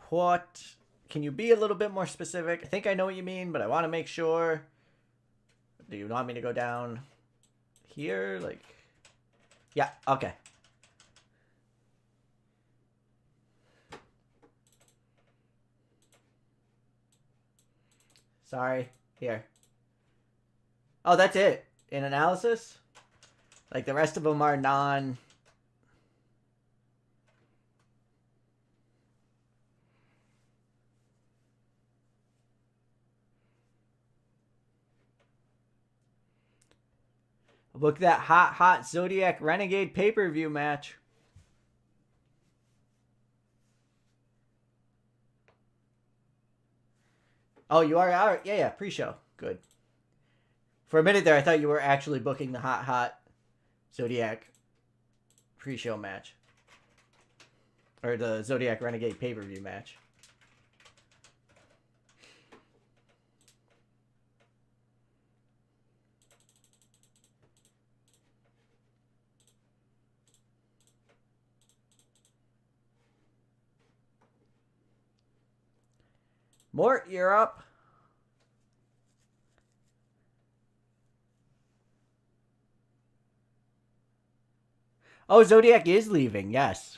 [SPEAKER 1] What? Can you be a little bit more specific? I think I know what you mean, but I want to make sure. Do you want me to go down here? Like, yeah, okay. Sorry. Here. Oh, that's it. In analysis? Like, the rest of them are non... Look at that hot Zodiac Renegade pay-per-view match. Oh, you are out? Yeah, pre-show. Good. For a minute there, I thought you were actually booking the hot Zodiac pre-show match. Or the Zodiac Renegade pay-per-view match. Mort, you're up. Oh, Zodiac is leaving, yes.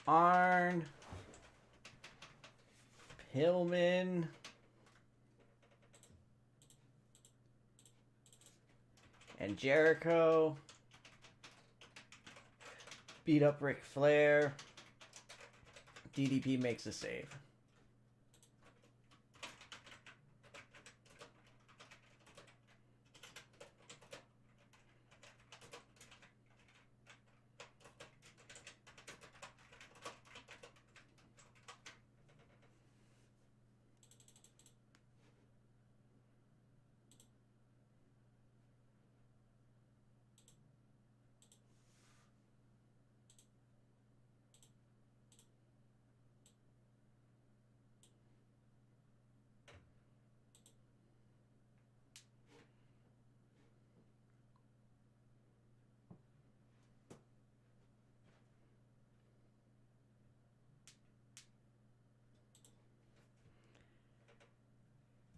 [SPEAKER 1] Arn. Pillman. And Jericho. Beat up Ric Flair. DDP makes a save.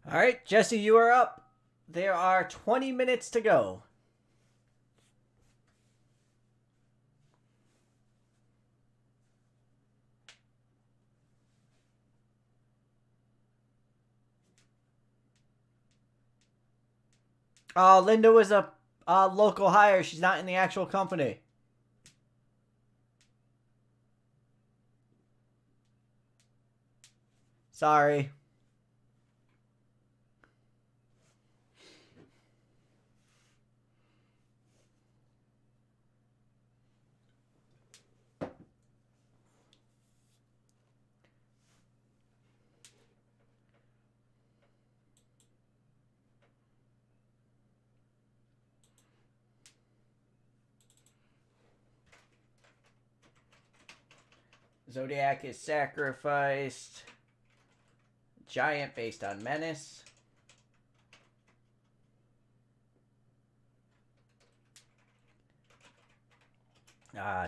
[SPEAKER 1] All right, Jesse, you are up. There are 20 minutes to go. Linda was a local hire. She's not in the actual company. Sorry. Zodiac is sacrificed. Giant based on Menace.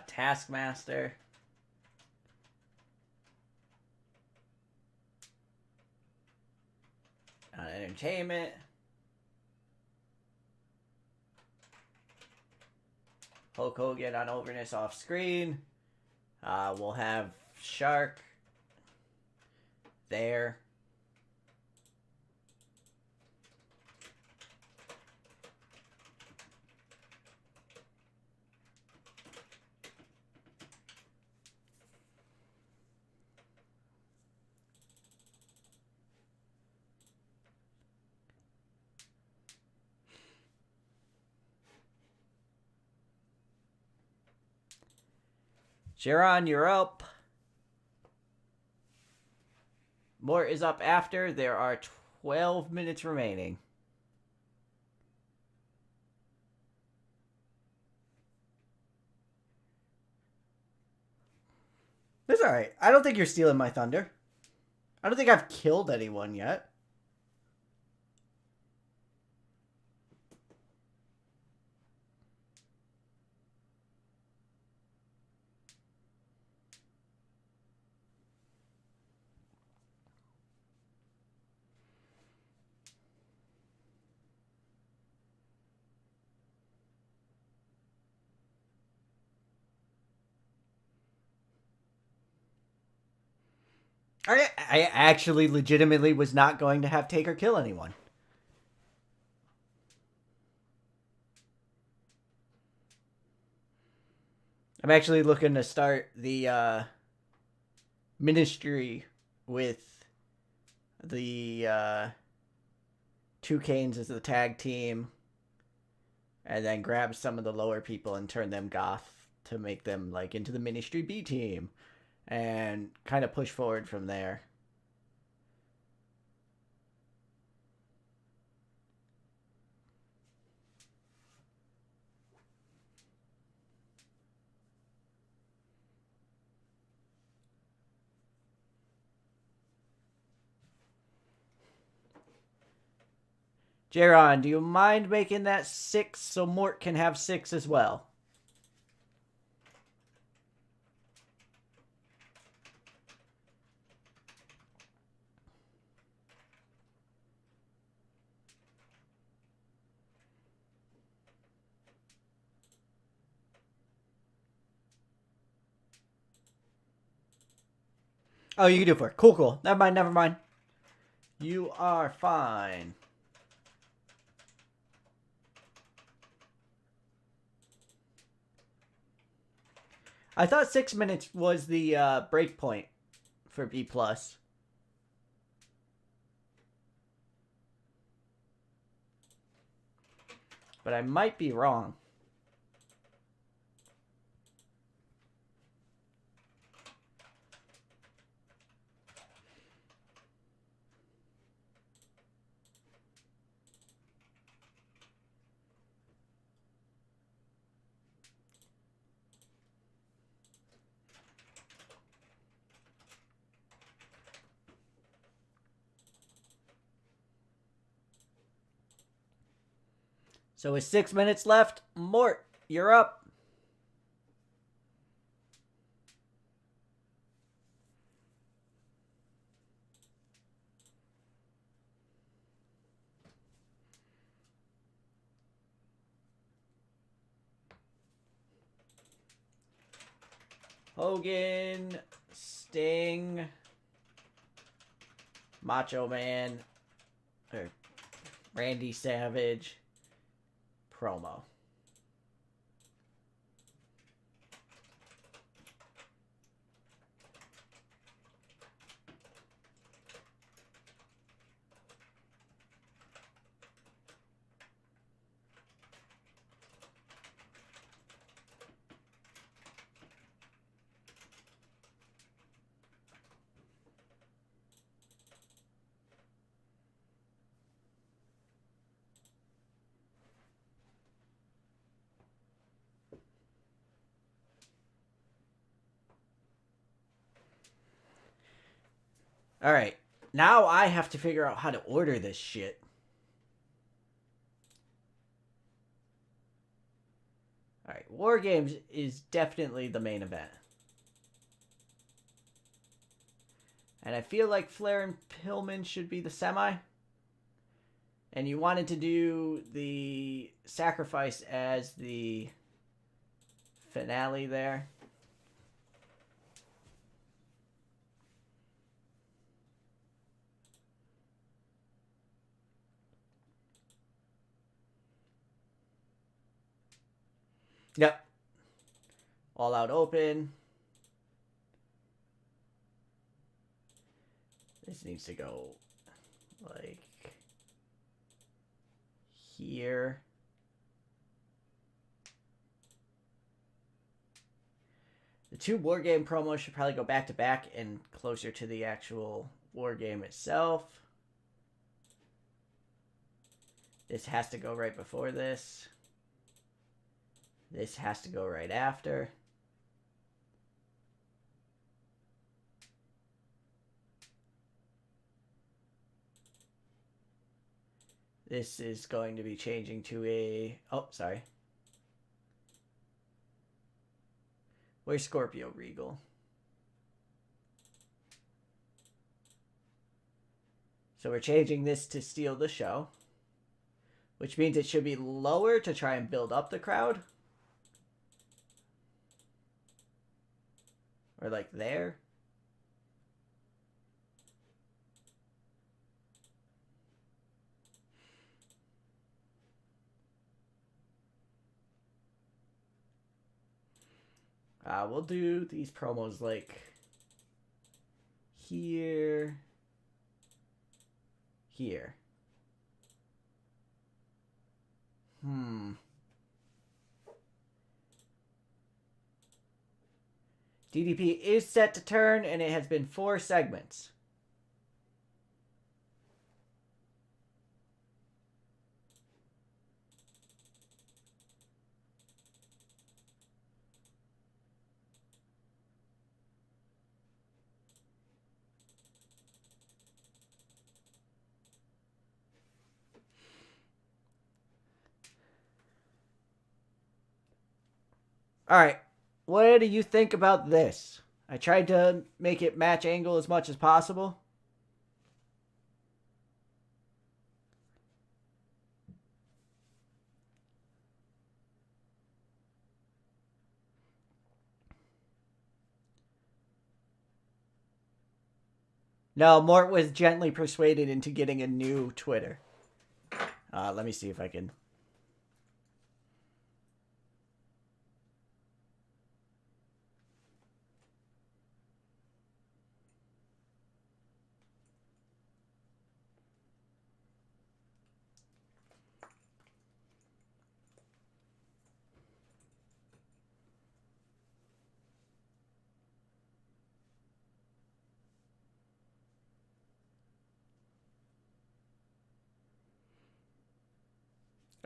[SPEAKER 1] Taskmaster. Entertainment. Hulk Hogan on overness off screen. We'll have Shark there. Sharon, you're up. Mort is up after. There are 12 minutes remaining. That's alright. I don't think you're stealing my thunder. I don't think I've killed anyone yet. I actually legitimately was not going to have Taker kill anyone. I'm actually looking to start the ministry with the Two Canes as the tag team, and then grab some of the lower people and turn them goth to make them like into the ministry B team, and kind of push forward from there. Jaron, do you mind making that 6 so Mort can have 6 as well? Oh, you can do it for it. Cool, cool. Never mind, never mind. You are fine. I thought 6 minutes was the break point for B+. But I might be wrong. So with 6 minutes left, Mort, you're up. Hogan, Sting, Macho Man, or Randy Savage, promo. Alright. Now I have to figure out how to order this shit. Alright, War Games is definitely the main event. And I feel like Flair and Pillman should be the semi. And you wanted to do the sacrifice as the finale there. Yep. All out open. This needs to go like here. The two War Game promos should probably go back to back and closer to the actual War Game itself. This has to go right before this. This has to go right after. This is going to be changing to a... Oh, sorry. Where's Scorpio Regal? So we're changing this to steal the show. Which means it should be lower to try and build up the crowd. Or like there. We'll do these promos like here, here. DDP is set to turn, and it has been 4 segments. All right, what do you think about this? I tried to make it match angle as much as possible. No, Mort was gently persuaded into getting a new Twitter. Let me see if I can...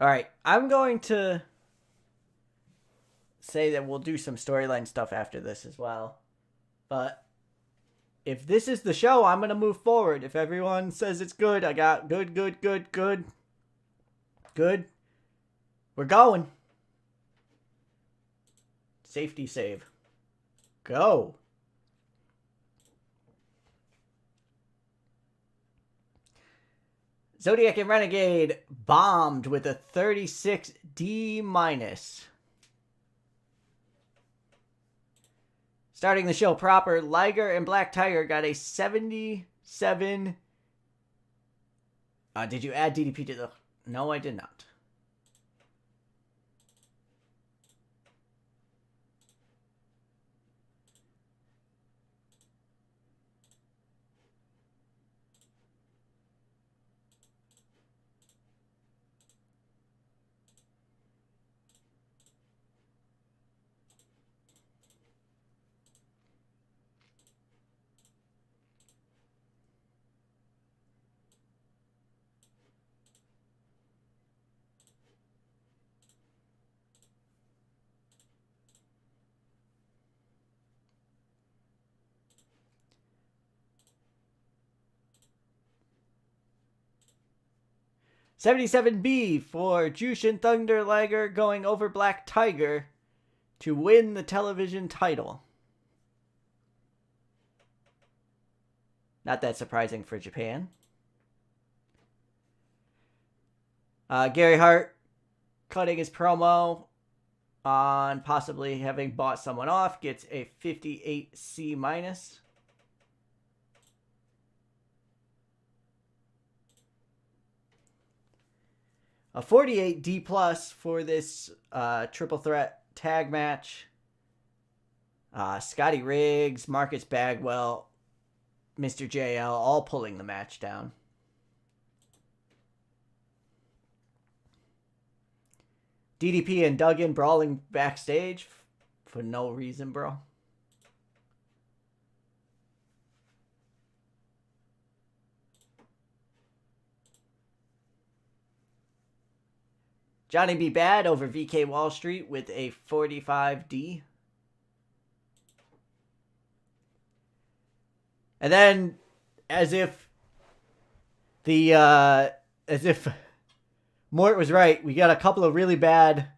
[SPEAKER 1] All right, I'm going to say that we'll do some storyline stuff after this as well. But if this is the show, I'm going to move forward. If everyone says it's good, I got good. We're going. Safety save. Go. Zodiac and Renegade bombed with a 36 D-. Starting the show proper, Liger and Black Tiger got a 77. Did you add DDP to the... No, I did not. 77B for Jushin Thunder Liger going over Black Tiger to win the television title. Not that surprising for Japan. Gary Hart cutting his promo on possibly having bought someone off gets a 58 C-. A 48 D+ for this triple threat tag match. Scotty Riggs, Marcus Bagwell, Mr. JL all pulling the match down. DDP and Duggan brawling backstage for no reason, bro. Johnny B. Bad over VK Wall Street with a 45D. And then, as if Mort was right, we got a couple of really bad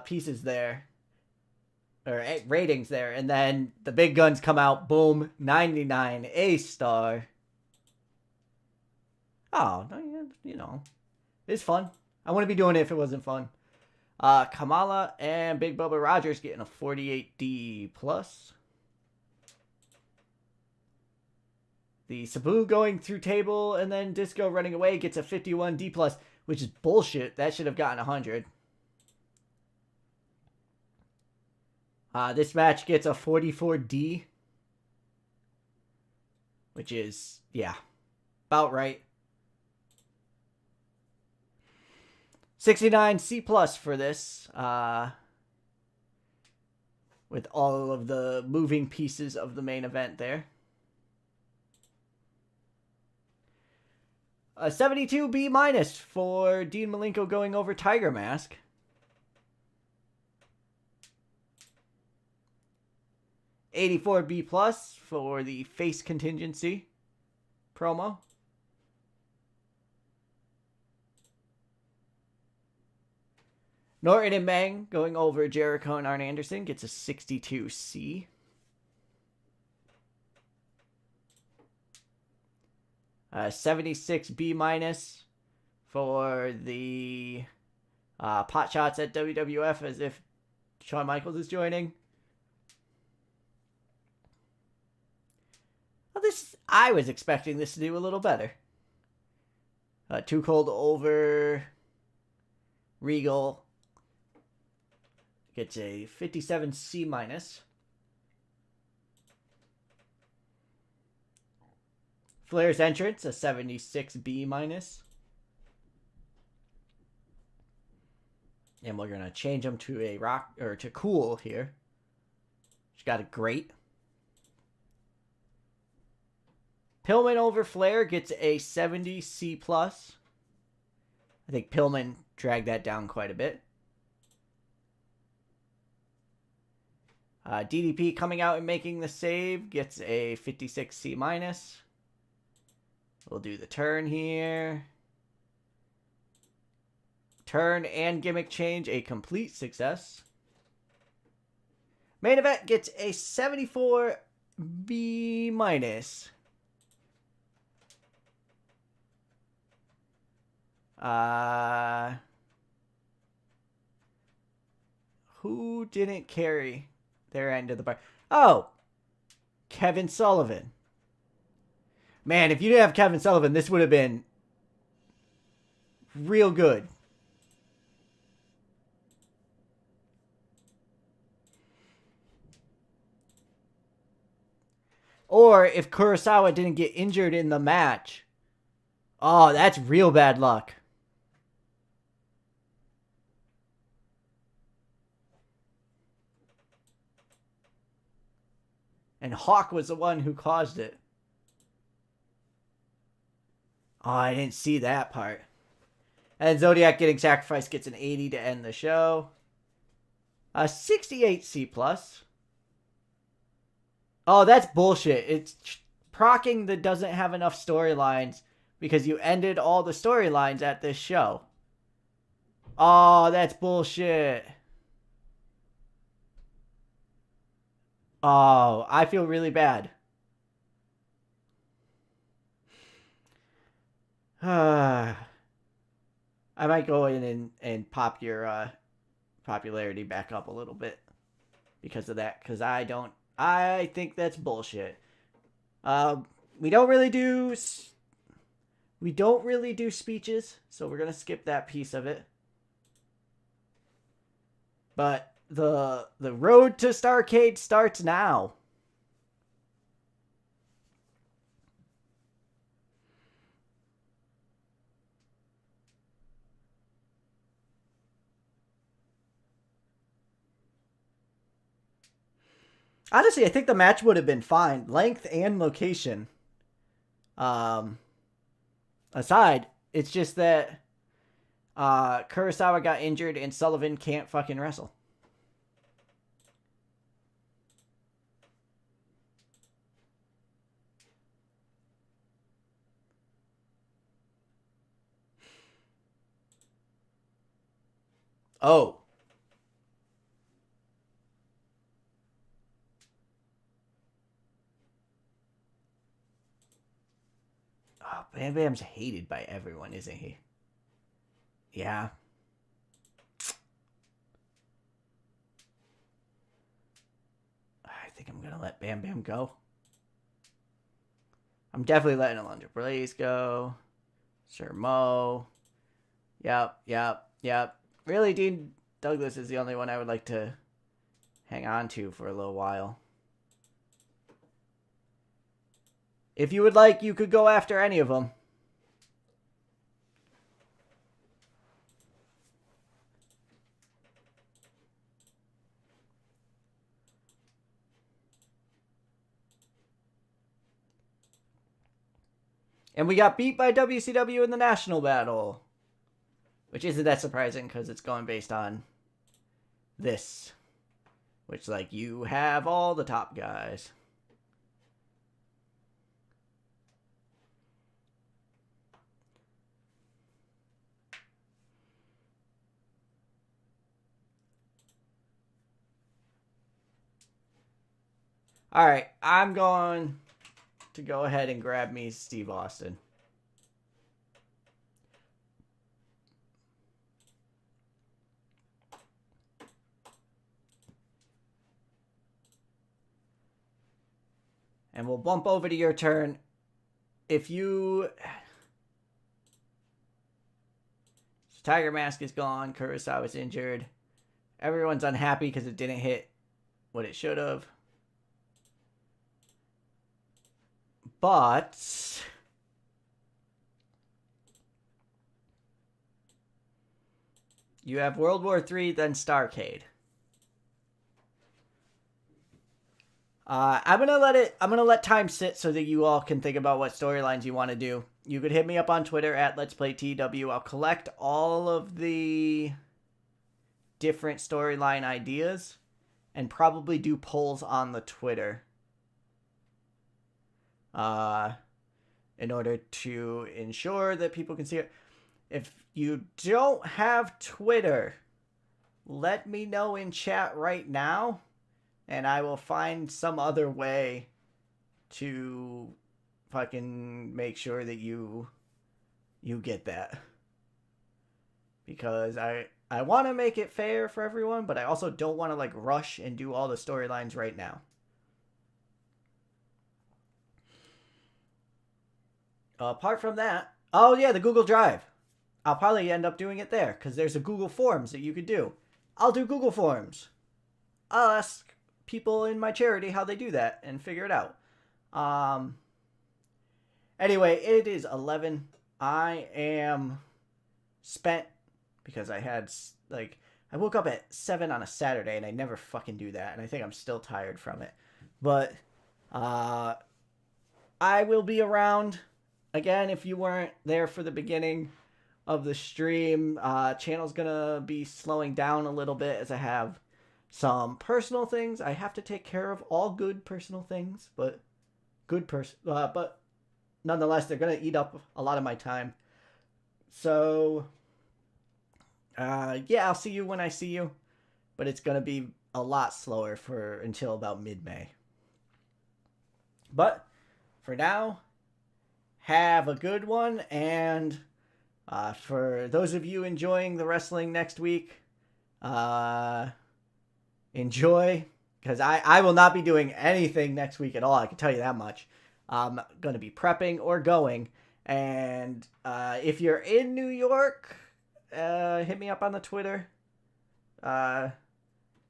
[SPEAKER 1] pieces there, or ratings there, and then the big guns come out. Boom, 99 A-star. Oh, you know, it's fun. I wouldn't be doing it if it wasn't fun. Kamala and Big Bubba Rogers getting a 48D+. The Sabu going through table and then Disco running away gets a 51D+, which is bullshit. That should have gotten 100. This match gets a 44D, which is, yeah, about right. 69 C+ for this, with all of the moving pieces of the main event there. A 72 B- for Dean Malenko going over Tiger Mask. $84 B+ for the face contingency promo. Norton and Meng going over Jericho and Arn Anderson gets a 62 C. 76 B- for the pot shots at WWF, as if Shawn Michaels is joining. Well, I was expecting this to do a little better. Too Cold over Regal gets a 57 C-. Flair's entrance, a 76 B-. And we're going to change him to a rock, or to cool here. She's got a great. Pillman over Flair gets a 70 C+. I think Pillman dragged that down quite a bit. DDP coming out and making the save gets a 56 C-. We'll do the turn here. Turn and gimmick change, a complete success. Main event gets a 74 B-. Who didn't carry their end of the bar? Oh, Kevin Sullivan. Man, if you didn't have Kevin Sullivan, this would have been real good. Or if Kurosawa didn't get injured in the match. Oh, that's real bad luck. And Hawk was the one who caused it. Oh, I didn't see that part. And Zodiac getting sacrificed gets an 80 to end the show. A 68 C+. Oh, that's bullshit. It's procking that doesn't have enough storylines because you ended all the storylines at this show. Oh, that's bullshit. Oh, I feel really bad. I might go in and pop your popularity back up a little bit because of that. Because I think that's bullshit. We don't really do speeches, so we're gonna skip that piece of it. But the road to Starcade starts now. Honestly, I think the match would have been fine. Length and location aside, it's just that Kurosawa got injured and Sullivan can't fucking wrestle. Oh. Oh, Bam Bam's hated by everyone, isn't he? Yeah. I think I'm going to let Bam Bam go. I'm definitely letting Alundra Blaze go. Sir Mo. Yep. Really, Dean Douglas is the only one I would like to hang on to for a little while. If you would like, you could go after any of them. And we got beat by WCW in the national battle. Which isn't that surprising because it's going based on this. Which, like, you have all the top guys. Alright, I'm going to go ahead and grab me Steve Austin. And we'll bump over to your turn. If you... Tiger Mask is gone. Kurosawa's injured. Everyone's unhappy because it didn't hit what it should have. But... you have World War III, then Starcade. I'm gonna let time sit so that you all can think about what storylines you want to do. You could hit me up on Twitter at Let's Play TEW. I'll collect all of the different storyline ideas and probably do polls on the Twitter. In order to ensure that people can see it. If you don't have Twitter, let me know in chat right now, and I will find some other way to fucking make sure that you get that. Because I want to make it fair for everyone, but I also don't want to like rush and do all the storylines right now. Apart from that, oh yeah, the Google Drive. I'll probably end up doing it there because there's a Google Forms that you could do. I'll do Google Forms. I'll ask people in my charity how they do that and figure it out. Anyway, it is 11. I am spent because I had I woke up at 7 on a Saturday and I never fucking do that, and I think I'm still tired from it. But I will be around again if you weren't there for the beginning of the stream. Channel's gonna be slowing down a little bit as I have some personal things I have to take care of. All good personal things, but good person, but nonetheless, they're gonna eat up a lot of my time. So, yeah, I'll see you when I see you, but it's gonna be a lot slower for until about mid-May. But for now, have a good one, and for those of you enjoying the wrestling next week, enjoy, because I will not be doing anything next week at all. I can tell you that much. I'm going to be prepping or going. And if you're in New York, hit me up on the Twitter. I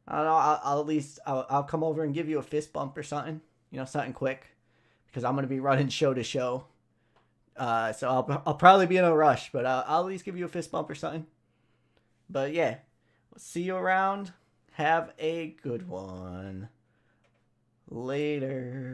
[SPEAKER 1] don't know. I'll at least I'll come over and give you a fist bump or something. You know, something quick, because I'm going to be running show to show. So I'll probably be in a rush, but I'll at least give you a fist bump or something. But yeah, we'll see you around. Have a good one. Later.